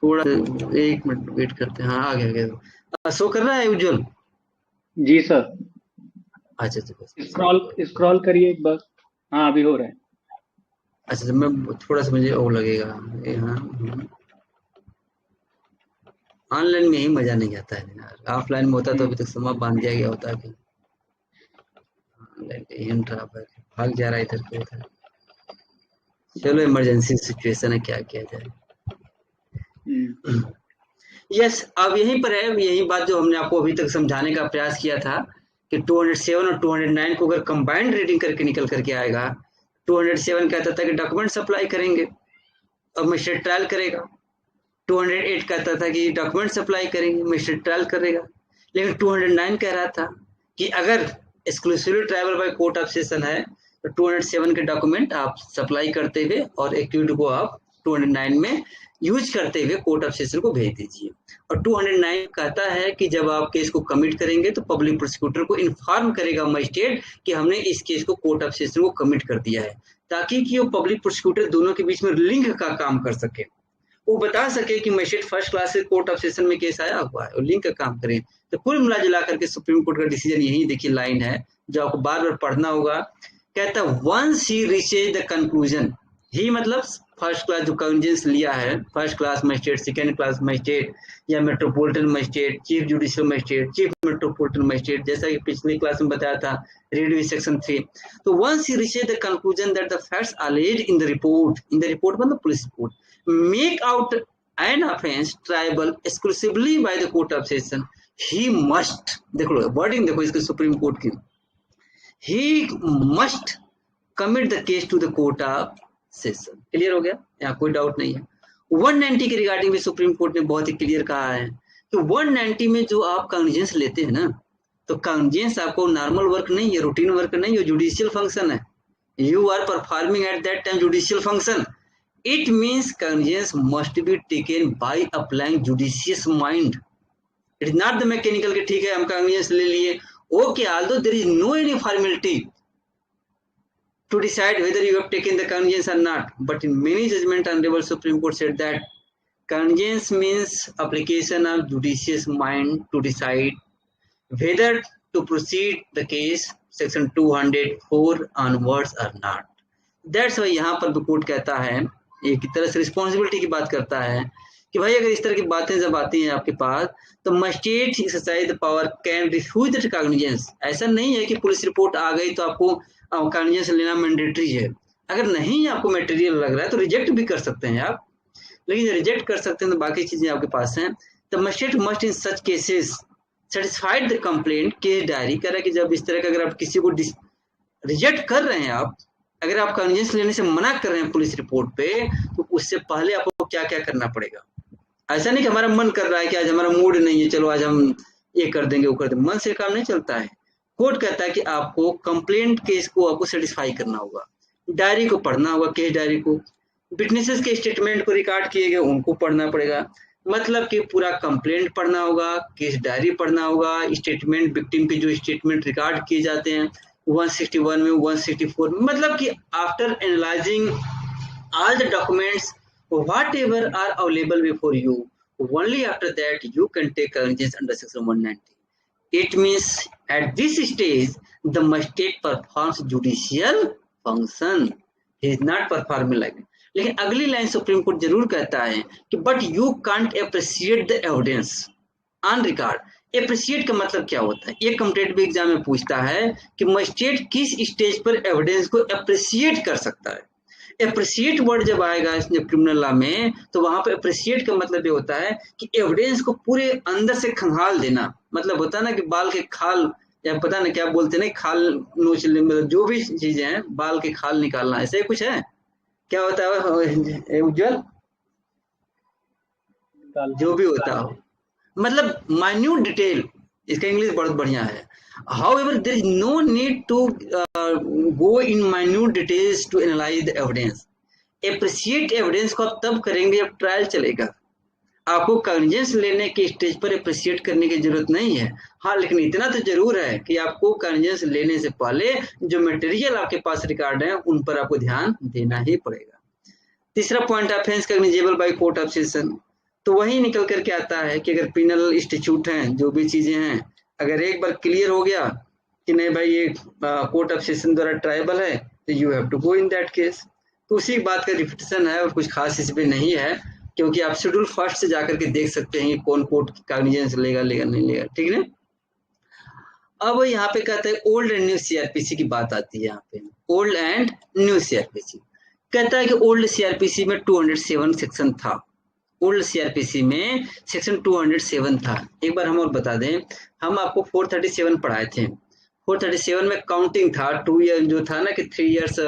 थोड़ा 1 मिनट वेट करते हैं। हाँ आ गया। शो कर रहा है उज्जवल? जी सर। अच्छा, स्क्रॉल करिए एक बार। हाँ अभी हो रहा है। अच्छा, मैं थोड़ा सा मुझे वो लगेगा। हाँ, ऑनलाइन में ही मजा नहीं आता है यार, ऑफलाइन में होता तो अभी तक समा बांध दिया गया होता कि ऑनलाइन भाग जा रहा है इधर से उधर। चलो इमरजेंसी सिचुएशन है, क्या किया जाए। यस, अब यहीं पर है, यही बात जो हमने आपको अभी तक समझाने का प्रयास किया था कि 207 और 209 को अगर कंबाइंड रीडिंग करके निकल करके आएगा, 207 कहता था कि डॉक्यूमेंट सप्लाई करेंगे और मजिस्ट्रेट ट्रायल करेगा। 208 कहता था कि डॉक्यूमेंट सप्लाई करेंगे, मजिस्ट्रेट ट्रायल करेगा। लेकिन 209 कह रहा था कि अगर exclusively triable by court of session है तो 207 के डॉक्यूमेंट आप सप्लाई करते हुए और एक्यूड को आप 209 में यूज करते हुए कोर्ट ऑफ सेशन को भेज दीजिए। और 209 कहता है कि जब आप केस को कमिट करेंगे तो पब्लिक प्रोसिक्यूटर को इन्फॉर्म करेगा मजिस्ट्रेट कि हमने इस केस को कोर्ट ऑफ सेशन को कमिट कर दिया है, ताकि कि वो पब्लिक प्रोसिक्यूटर दोनों के बीच में लिंक का काम कर सके, वो बता सके कि मजिस्ट्रेट फर्स्ट क्लास से कोर्ट ऑफ सेशन में केस आया हुआ है और लिंक का काम करें। तो कुल मिला जुला करके सुप्रीम कोर्ट का डिसीजन यही देखिए लाइन है जो आपको बार बार पढ़ना होगा। कहता है once he reaches the conclusion, he मतलब फर्स्ट क्लास जो कॉन्जेंस लिया है, first class magistrate, second class magistrate या metropolitan magistrate, chief judicial magistrate, chief metropolitan magistrate, जैसा कि पिछली क्लास में बताया था रीड विद सेक्शन 3। तो once he reaches the conclusion that the facts alleged in the report मतलब police report, make out an offense tribal exclusively by the court of session, he must, देखो wording देखो इसके supreme court की, he must commit the case to the court of session। Clear हो गया? यहाँ कोई doubt नहीं है। 190 के रिगार्डिंग भी सुप्रीम कोर्ट ने बहुत ही क्लियर कहा है कि 190 में जो आप कॉन्जेंस लेते हैं ना, तो कॉन्जेंस आपको नॉर्मल वर्क नहीं है, रूटीन वर्क नहीं है, जुडिशियल फंक्शन है। You are performing at that time judicial function. It means cognizance must be taken by applying judicious mind. It is not the mechanical कि ठीक है हम cognizance ले लिए, okay, although there is no any formality to decide whether you have taken the cognizance or not, but in many judgment honorable Supreme Court said that cognizance means application of judicious mind to decide whether to proceed the case section 204 onwards or not. That's why यहाँ पर court कहता है, एक तरह से responsibility की बात करता है कि भाई अगर इस तरह की बातें जब आती हैं आपके पास तो magistrate exercise the power can refuse that cognizance. ऐसा नहीं है कि पुलिस रिपोर्ट आ गई तो आपको कॉग्निजेंस लेना मैंडेटरी है। अगर नहीं आपको मटेरियल लग रहा है तो रिजेक्ट भी कर सकते हैं आप, लेकिन रिजेक्ट कर सकते हैं तो बाकी चीजें आपके पास हैं। The magistrate must in such cases satisfied the complaint case diary करा कि जब इस तरह का अगर आप किसी को रिजेक्ट कर रहे हैं, आप अगर आप कॉन्फिडेंस लेने से मना कर रहे हैं पुलिस रिपोर्ट पे, तो उससे पहले आपको क्या क्या करना पड़ेगा। ऐसा नहीं कि हमारा मन कर रहा है कि आज हमारा मूड नहीं है, चलो आज हम ये कर देंगे वो कर देंगे, मन से काम नहीं चलता है। कोर्ट कहता है कि आपको कंप्लेंट केस को आपको सेटिस्फाई करना होगा, डायरी को पढ़ना होगा, केस डायरी को, विटनेसेस के स्टेटमेंट को रिकॉर्ड किए गए उनको पढ़ना पड़ेगा, मतलब कि पूरा कंप्लेंट पढ़ना होगा, केस डायरी पढ़ना होगा, स्टेटमेंट विक्टिम के जो स्टेटमेंट रिकॉर्ड किए जाते हैं 161 में 164 में, मतलब कि after analysing all the documents whatever are available before you, only after that you can take cognizance under section 190. It means at this stage the magistrate performs judicial function, he is not performing like. लेकिन अगली line supreme court जरूर कहता है कि but you can't appreciate the evidence on record. Appreciate का मतलब क्या होता है, ये कॉम्पिटिटिव एग्जाम में पूछता है कि मजिस्ट्रेट किस स्टेज पर एविडेंस को अप्रिशिएट कर सकता है। अप्रिशिएट वर्ड जब आएगा जब क्रिमिनल लॉ में, तो वहां पर अप्रिशिएट का मतलब ये होता है कि एविडेंस को पूरे अंदर से खंगाल देना, मतलब होता है ना कि बाल के खाल या पता नहीं क्या बोलते ना, खाल नोच, मतलब जो भी चीजें हैं बाल के खाल निकालना, ऐसे कुछ है, क्या होता है उज्जवल, जो भी होता हो, मतलब माइन्यूट डिटेल, इसका इंग्लिश बहुत बढ़िया है। However, there is no need to go in minute details to analyze the evidence. Appreciate evidence को आप तब करेंगे जब ट्रायल चलेगा, आपको कॉग्निजेंस लेने के स्टेज पर अप्रिशिएट करने की जरूरत नहीं है। हाँ, लेकिन इतना तो जरूर है कि आपको कॉग्निजेंस लेने से पहले जो मटेरियल आपके पास रिकॉर्ड है उन पर आपको ध्यान देना ही पड़ेगा। तीसरा point, offence cognizable bye court of session, तो वही निकल करके आता है कि अगर पिनल स्टैट्यूट हैं, जो भी चीजें हैं, अगर एक बार क्लियर हो गया कि नहीं भाई ये कोर्ट ऑफ सेशन द्वारा ट्राइबल है, तो you have to go in that case. तो उसी बात का रिपीटेशन है और कुछ खास इसमें नहीं है, क्योंकि आप शेड्यूल फर्स्ट से जाकर के देख सकते हैं कि कौन कोर्ट कॉग्निजेंस लेगा नहीं लेगा, ठीक है। अब यहाँ पे कहते हैं ओल्ड एंड न्यू सीआरपीसी की बात आती है। यहाँ पे ओल्ड एंड न्यू सीआरपीसी कहता है कि ओल्ड सीआरपीसी में 207 सेक्शन था, ओल्ड सीआरपीसी में सेक्शन 207 था। एक बार हम और बता दें, हम आपको 437 पढ़ाए थे। 437 में काउंटिंग था, 2 ईयर जो था ना कि 3 years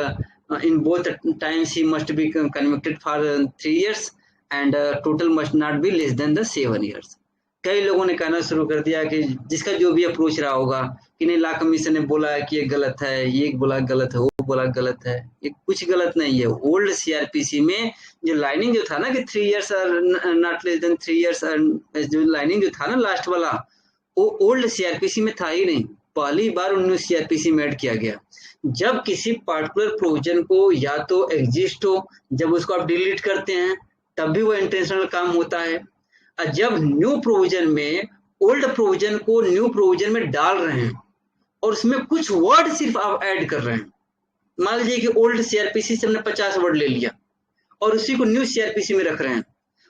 in both times he must be convicted for 3 years and total must not be less than the 7 years. कई लोगों ने कहना शुरू कर दिया कि जिसका जो भी अप्रोच रहा होगा कि नहीं लॉ कमीशन ने बोला है कि ये गलत है, ये बोला गलत है, वो बोला गलत है, ये कुछ गलत नहीं है। ओल्ड सीआरपीसी में जो लाइनिंग जो था ना कि 3 years not less than 3 years, जो लाइनिंग जो था ना लास्ट वाला, वो ओल्ड सीआरपीसी में था ही नहीं, पहली बार 19 सीआरपीसी में ऐड किया गया। जब किसी पार्टिकुलर प्रोविजन को या तो एग्जिस्ट हो, जब उसको आप डिलीट करते हैं तब भी वो इंटेंशनल काम होता है, और जब न्यू प्रोविजन में ओल्ड प्रोविजन को न्यू प्रोविजन में डाल रहे हैं और उसमें कुछ वर्ड सिर्फ आप ऐड कर रहे हैं। मान लीजिए कि ओल्ड सीआरपीसी से हमने 50 वर्ड ले लिया और उसी को न्यू सीआरपीसी में रख रहे हैं,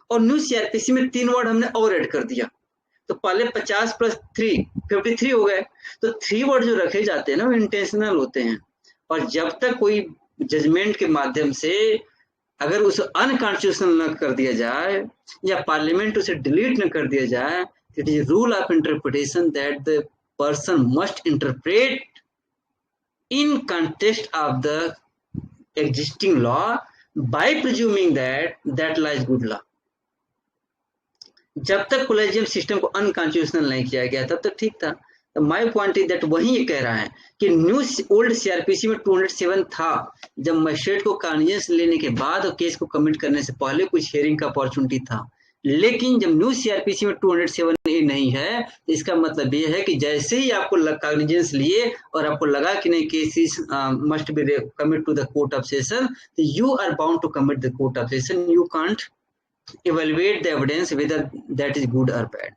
और न्यू सीआरपीसी में 3 वर्ड हमने और ऐड कर दिया, तो पहले 50 + 3 53 हो गए। तो 3 वर्ड जो रखे जाते हैं ना वो इंटेंशनल होते हैं, और जब तक कोई जजमेंट के माध्यम से अगर उसे अनकॉन्स्टिट्यूशनल न कर दिया जाए या पार्लियामेंट उसे डिलीट न कर दिया जाए, it is rule of interpretation that the person must interpret in context of the existing law by presuming that law is good law. जब तक कोलेजियम सिस्टम को अनकॉन्स्टिट्यूशनल नहीं किया गया तब तक ठीक था। माय पॉइंट इज दैट वही ये कह रहा है कि न्यू ओल्ड सीआरपीसी में 207 था, जब मजिस्ट्रेट को कॉग्निजेंस लेने के बाद और केस को कमिट करने से पहले कुछ हियरिंग का अपॉर्चुनिटी था। लेकिन जब न्यू सीआरपीसी में 207 नहीं है, इसका मतलब ये है कि जैसे ही आपको कॉग्निजेंस लिए और आपको लगा कि नहीं cases must be commit to the court of session, तो you are bound to commit the court of session, you can't evaluate the evidence whether that is good or bad।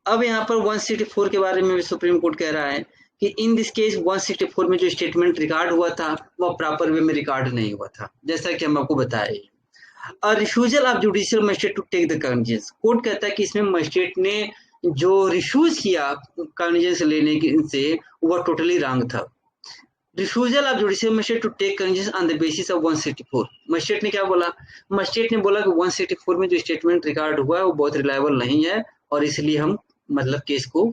अब यहाँ पर 164 के बारे में भी सुप्रीम कोर्ट कह रहा है कि इन दिस केस 164 में जो स्टेटमेंट रिकॉर्ड हुआ था वह प्रॉपर वे में रिकॉर्ड नहीं हुआ था, जैसा कि हम आपको बताए। और refusal of judicial magistrate to take the cognizance, court कहता है कि इसमें मजिस्ट्रेट ने जो रिफ्यूज किया कॉग्निजेंस लेने से वह टोटली रॉन्ग था। Refusal of judicial magistrate to take cognizance on the basis of 164। Magistrate ने क्या बोला? मजिस्ट्रेट ने बोला कि 164 में जो स्टेटमेंट रिकॉर्ड हुआ है वो बहुत रिलायबल नहीं है और इसलिए हम मतलब केस को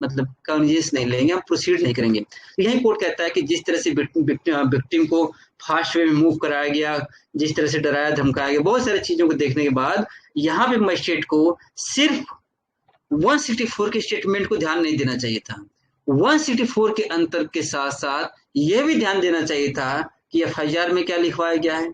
मतलब कॉग्निजेंस नहीं लेंगे, हम प्रोसीड नहीं करेंगे। तो यही कोर्ट कहता है कि जिस तरह से विक्टिम को फास्ट वे में मूव कराया गया, जिस तरह से डराया धमकाया गया, बहुत सारी चीजों को देखने के बाद यहाँ पे मजिस्ट्रेट को सिर्फ 164 के स्टेटमेंट को ध्यान नहीं देना चाहिए था। 164 के अंतर के साथ साथ यह भी ध्यान देना चाहिए था कि एफआईआर में क्या लिखवाया गया है।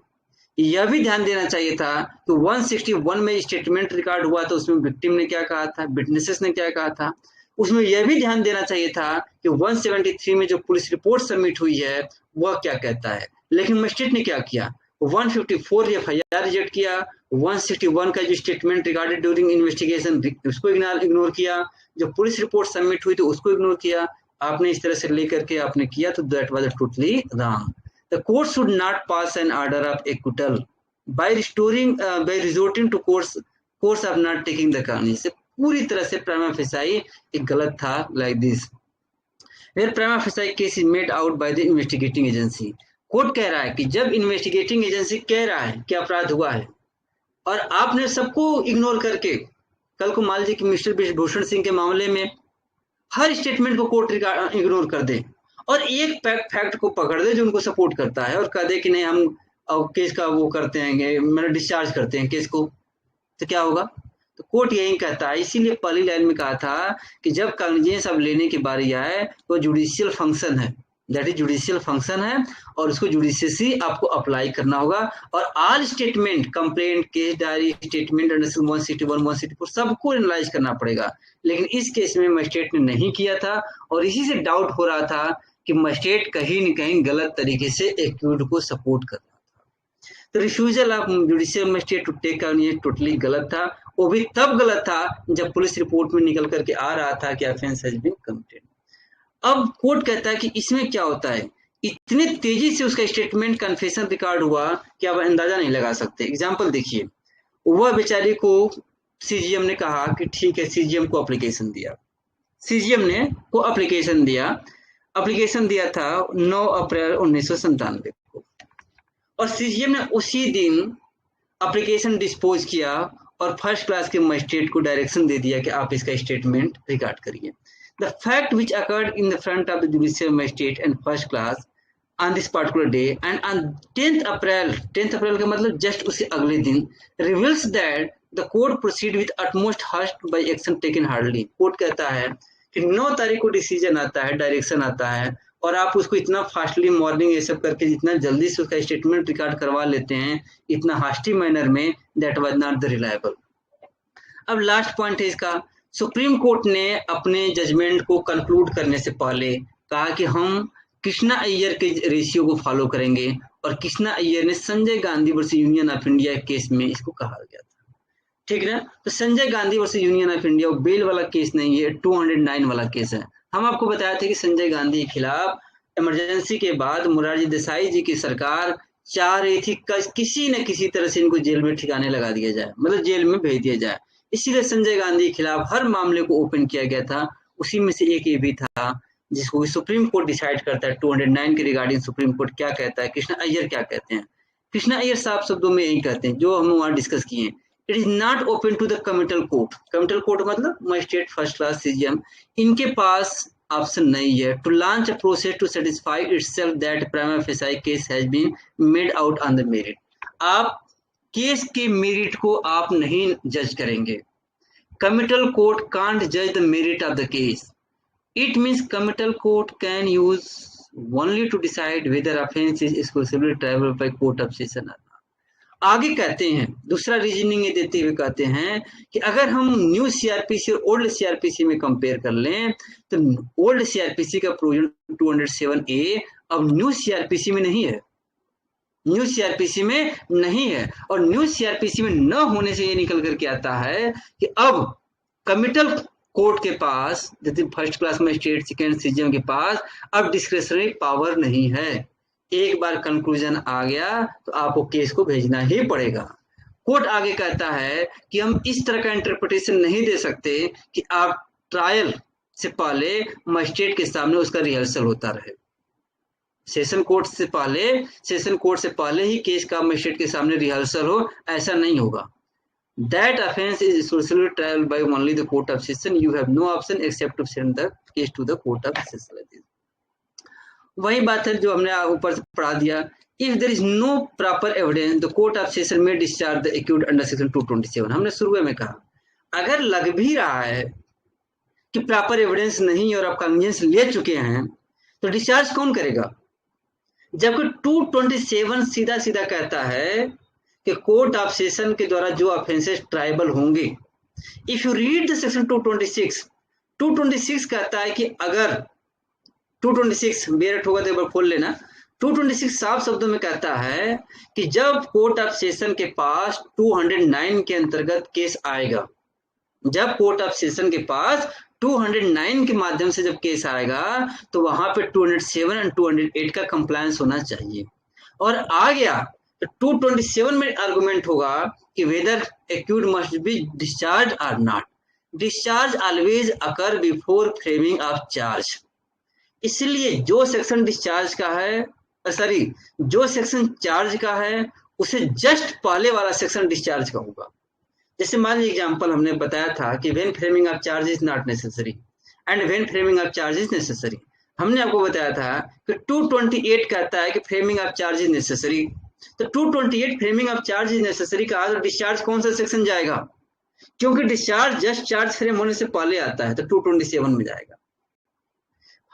यह भी ध्यान देना चाहिए था कि 161 में स्टेटमेंट रिकॉर्ड हुआ था, उसमें विक्टिम ने क्या कहा था, विटनेसेस ने क्या कहा था। उसमें यह भी ध्यान देना चाहिए था कि 173 में जो पुलिस रिपोर्ट सबमिट हुई है वह क्या कहता है। लेकिन मजिस्ट्रेट ने क्या किया? 154 एफआईआर रिजेक्ट किया, 161 का जो स्टेटमेंट रिगार्डेड ड्यूरिंग इन्वेस्टिगेशन उसको इग्नोर किया, जो पुलिस रिपोर्ट सबमिट हुई तो उसको इग्नोर किया। आपने इस तरह से लेकर के आपने किया तो that was totally wrong. The court should not pass an order of acquittal by resorting to course of not taking the cognizance. पूरी तरह से प्राइमा फेसाई एक गलत था like this where prima facie case is made out by the investigating agency. Court कह रहा है कि जब इन्वेस्टिगेटिंग एजेंसी कह रहा है कि अपराध हुआ है और आपने सबको इग्नोर करके, कल को मान लीजिए कि मिस्टर ब्रिजभूषण सिंह के मामले में हर स्टेटमेंट को कोर्ट इग्नोर कर दे और एक फैक्ट को पकड़ दे जो उनको सपोर्ट करता है और कह दे कि नहीं हम केस का वो करते हैं, मतलब डिस्चार्ज करते हैं केस को, तो क्या होगा? तो कोर्ट यही कहता है। इसीलिए पहली लाइन में कहा था कि जब कॉग्निजेंस अब लेने की बारी आए तो जुडिशियल फंक्शन है, दैट इज जुडिशियल फंक्शन है और उसको जुडिशियसी आपको अप्लाई करना होगा। और all statement, complaint, case diary, statement under 161, 164 सबको एनालाइज करना पड़ेगा। लेकिन इस केस में मजिस्ट्रेट ने नहीं किया था और इसी से डाउट हो रहा था कि मजिस्ट्रेट कहीं न कहीं गलत तरीके से एक्यूज्ड को सपोर्ट कर रहा था। तो refusal of judicial magistrate to take cognizance totally गलत था। वो भी तब गलत था जब पुलिस रिपोर्ट में निकल करके आ रहा था कि ऑफेंस हैज बीन कमिटेड। अब कोर्ट कहता है कि इसमें क्या होता है, इतने तेजी से उसका स्टेटमेंट कन्फेशन रिकॉर्ड हुआ कि आप अंदाजा नहीं लगा सकते। एग्जाम्पल देखिए, वह बेचारी को सीजीएम ने कहा कि ठीक है, सीजीएम को एप्लीकेशन दिया, सीजीएम ने को एप्लीकेशन दिया था 9 अप्रैल 1997 को और सीजीएम ने उसी दिन एप्लीकेशन डिस्पोज किया और फर्स्ट क्लास के मजिस्ट्रेट को डायरेक्शन दे दिया कि आप इसका स्टेटमेंट रिकॉर्ड करिए। The fact which occurred in the front of the judicial magistrate and first class on this particular day and on 10th April का मतलब just उससे अगले दिन reveals that the court proceed with utmost haste by action taken hardly। Court कहता है कि 9 तारीख को डिसीजन आता है, डायरेक्शन आता है और आप उसको इतना फास्टली मॉर्निंग ये सब करके जितना जल्दी से उसका स्टेटमेंट रिकॉर्ड करवा लेते हैं, इतना हास्टी मैनर में, that was not the reliable. अब लास्ट पॉइंट है इसका, सुप्रीम कोर्ट ने अपने जजमेंट को कंक्लूड करने से पहले कहा कि हम कृष्णा अय्यर के रेशियो को फॉलो करेंगे और कृष्णा अय्यर ने Sanjay Gandhi versus Union of India case में इसको कहा गया था, ठीक है ना। तो Sanjay Gandhi versus Union of India वो बेल वाला केस नहीं है, 209 वाला केस है। हम आपको बताया था कि संजय गांधी के खिलाफ इमरजेंसी के बाद मोरारजी देसाई जी की सरकार चाह रही थी किसी न किसी तरह से इनको जेल में ठिकाने लगा दिया जाए, मतलब जेल में भेज दिया जाए। इसीलिए संजय गांधी के खिलाफ हर मामले को ओपन किया गया था। उसी में से एक ये भी था जिसको सुप्रीम कोर्ट डिसाइड करता है 209 के रिगार्डिंग सुप्रीम कोर्ट क्या कहता है, कृष्णा अय्यर क्या कहते हैं। कृष्णा अय्यर साफ शब्दों में यही कहते हैं जो हम वहां डिस्कस किए हैं, it is not open to the committal court. Committal court मतलब मजिस्ट्रेट फर्स्ट क्लास सीजीएम, इनके पास ऑप्शन नहीं है to launch a process to satisfy itself that prima facie case has been made out on the merit. आप case के merit को आप नहीं जज करेंगे। कमिटल कोर्ट कांट जज the merit of the case. It means committal court can use only to decide weather offence is exclusively triable bye court of session. आगे कहते हैं, दूसरा रीजनिंग देते हुए कहते हैं कि अगर हम न्यू सीआरपीसी और ओल्ड सीआरपीसी में कंपेयर कर लें तो ओल्ड सीआरपीसी का प्रोविजन 207A अब न्यू सीआरपीसी में नहीं है, न्यू सीआरपीसी में नहीं है। और न्यू सीआरपीसी में न होने से ये निकल करके आता है कि अब कमिटल कोर्ट के पास, जैसे first class magistrate second CGM के पास अब डिस्क्रेशनरी पावर नहीं है। एक बार कंक्लूजन आ गया तो आपको केस को भेजना ही पड़ेगा। कोर्ट आगे कहता है कि हम इस तरह का इंटरप्रिटेशन नहीं दे सकते कि आप ट्रायल से पहले मजिस्ट्रेट के सामने उसका रिहर्सल होता रहे। सेशन कोर्ट से पहले ही केस का मजिस्ट्रेट के सामने रिहर्सल हो, ऐसा नहीं होगा। That offense is exclusively trial by only the court of session. You have no option except to send the case to the court of session. वही बात है जो हमने ऊपर से पढ़ा दिया। If there is no proper evidence, the court of session may discharge the accused under section 227. हमने शुरू में कहा, अगर लग भी रहा है कि प्रॉपर एविडेंस नहीं और आप कन्वीनियंस ले चुके हैं, तो डिस्चार्ज कौन करेगा? जबकि 227 सीधा सीधा कहता है कि कोर्ट ऑफ सेशन के द्वारा जो ऑफेंसेस ट्राइबल होंगे। If you read the section 226 कहता है कि अगर 226 बेरट होगा तो एक बार खोल लेना। 226 साफ शब्दों में कहता है कि जब कोर्ट ऑफ सेशन के पास 209 के अंतर्गत केस आएगा, जब कोर्ट ऑफ सेशन के पास 209 के माध्यम से जब केस आएगा, तो वहां पे 207 और 208 का कंप्लायंस होना चाहिए। और आ गया तो 227 में आर्गुमेंट होगा कि whether accuse must be discharge और not. Discharge always occur before framing of charge. इसलिए जो सेक्शन डिस्चार्ज का है, जो सेक्शन चार्ज का है, उसे जस्ट पहले वाला सेक्शन डिस्चार्ज का होगा। जैसे मान लीजिए एग्जांपल हमने बताया था कि when framing of charge is not necessary and when framing of charge is necessary. हमने आपको बताया था कि 228 कहता है कि framing of charge is necessary. तो 228 framing of charge is necessary का तो डिस्चार्ज कौन सा सेक्शन जाएगा? क्योंकि डिस्चार्ज जस्ट चार्ज फ्रेम होने से पहले आता है, तो 227 में जाएगा।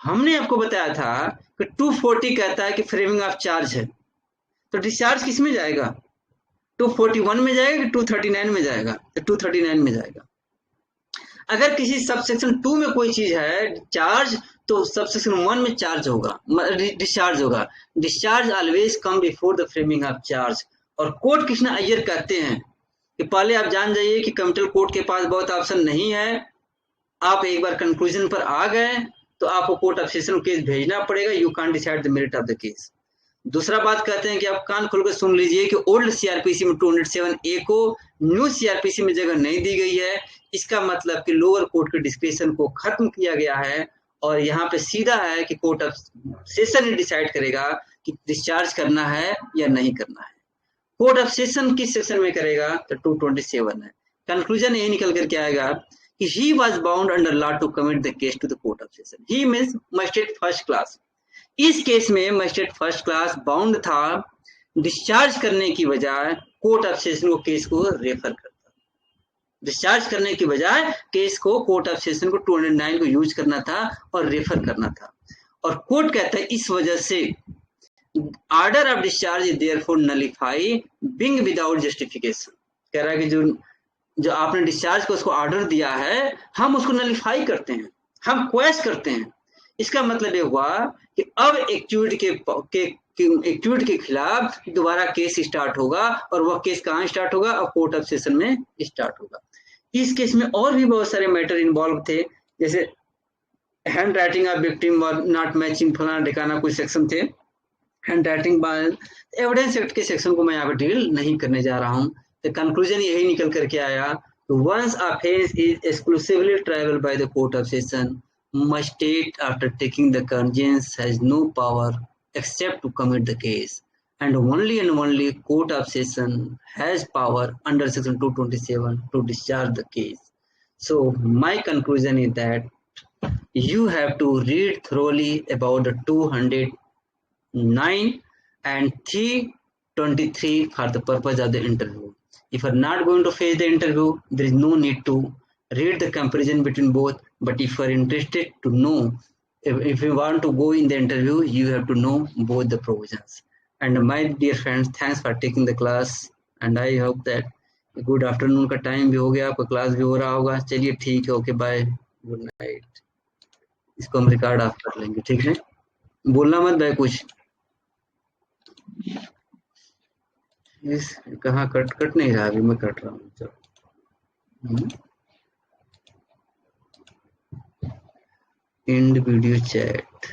हमने आपको बताया था कि 240 कहता है कि फ्रेमिंग ऑफ चार्ज है, तो डिस्चार्ज किस में जाएगा? 241 में जाएगा कि 239 में जाएगा? तो 239 में जाएगा। अगर किसी सबसेक्शन 2 में कोई चीज है चार्ज, तो सबसेक्शन 1 में चार्ज होगा, डिस्चार्ज होगा। Discharge always come before the framing of charge. और कोर्ट कृष्णा अय्यर कहते हैं कि पहले आप जान जाइए कि कमिटल कोर्ट के पास बहुत ऑप्शन नहीं है। आप एक बार कंक्लूजन पर आ गए तो आपको कोर्ट ऑफ सेशन केस भेजना पड़ेगा। You can decide the merit of the case. दूसरा बात कहते हैं कि आप कान खोलकर सुन लीजिए कि ओल्ड सीआरपीसी में 207A को न्यू सीआरपीसी में जगह नहीं दी गई है। इसका मतलब कि लोअर कोर्ट के डिस्क्रिप्शन को खत्म किया गया है और यहाँ पे सीधा है कि court of session he decide करेगा कि डिस्चार्ज करना है या नहीं करना है। कोर्ट ऑफ सेशन किस सेक्शन में करेगा? तो 227 है। कंक्लूजन यही निकल करके आएगा कि he was bound under law to commit the case to the court of session. He means magistrate first class. इस केस में मजिस्ट्रेट फर्स्ट क्लास बाउंड था डिस्चार्ज करने की बजाय कोर्ट ऑफ सेशन को केस को रेफर करता। डिस्चार्ज करने की बजाय केस को कोर्ट ऑफ सेशन को 209 को यूज करना था और रेफर करना था। और कोर्ट कहता है इस वजह से order of discharge is therefore nullify being without justification. कह रहा है कि जो आपने डिस्चार्ज को उसको ऑर्डर दिया है, हम उसको नलिफाई करते हैं, हम क्वेश करते हैं। इसका मतलब ये हुआ कि अब एक्यूज्ड के खिलाफ दोबारा केस स्टार्ट होगा और वह केस कहाँ स्टार्ट होगा? और कोर्ट ऑफ सेशन में स्टार्ट होगा। इस केस में और भी बहुत सारे मैटर इन्वॉल्व थे, जैसे हैंड राइटिंग ऑफ विक्टिम और नॉट मैचिंग फलाना ढिकाना कुछ सेक्शन थे। Hand writing by evidence act के सेक्शन को मैं यहाँ पे डील नहीं करने जा रहा हूँ। तो कंक्लूजन यही निकल करके आया, once offence is exclusively triable by the court of session, magistrate after taking the cognizance has no power except to commit the case, and only court of session has power under section 227 to discharge the case. So my conclusion is that you have to read thoroughly about the 209 and 323 for the purpose of the interview. If you are not going to face the interview, there is no need to read the comparison between both. But if you are interested to know, if you want to go in the interview, you have to know both the provisions. And my dear friends, thanks for taking the class, and I hope that good afternoon का time भी हो गया, आपका class भी हो रहा होगा। चलिए ठीक है, ओके बाय, गुड नाइट। इसको हम रिकॉर्ड ऑफ कर लेंगे, ठीक है? बोलना मत भाई कुछ। इस कहाँ कट नहीं रहा, अभी मैं कट रहा हूँ। चलो end video chat।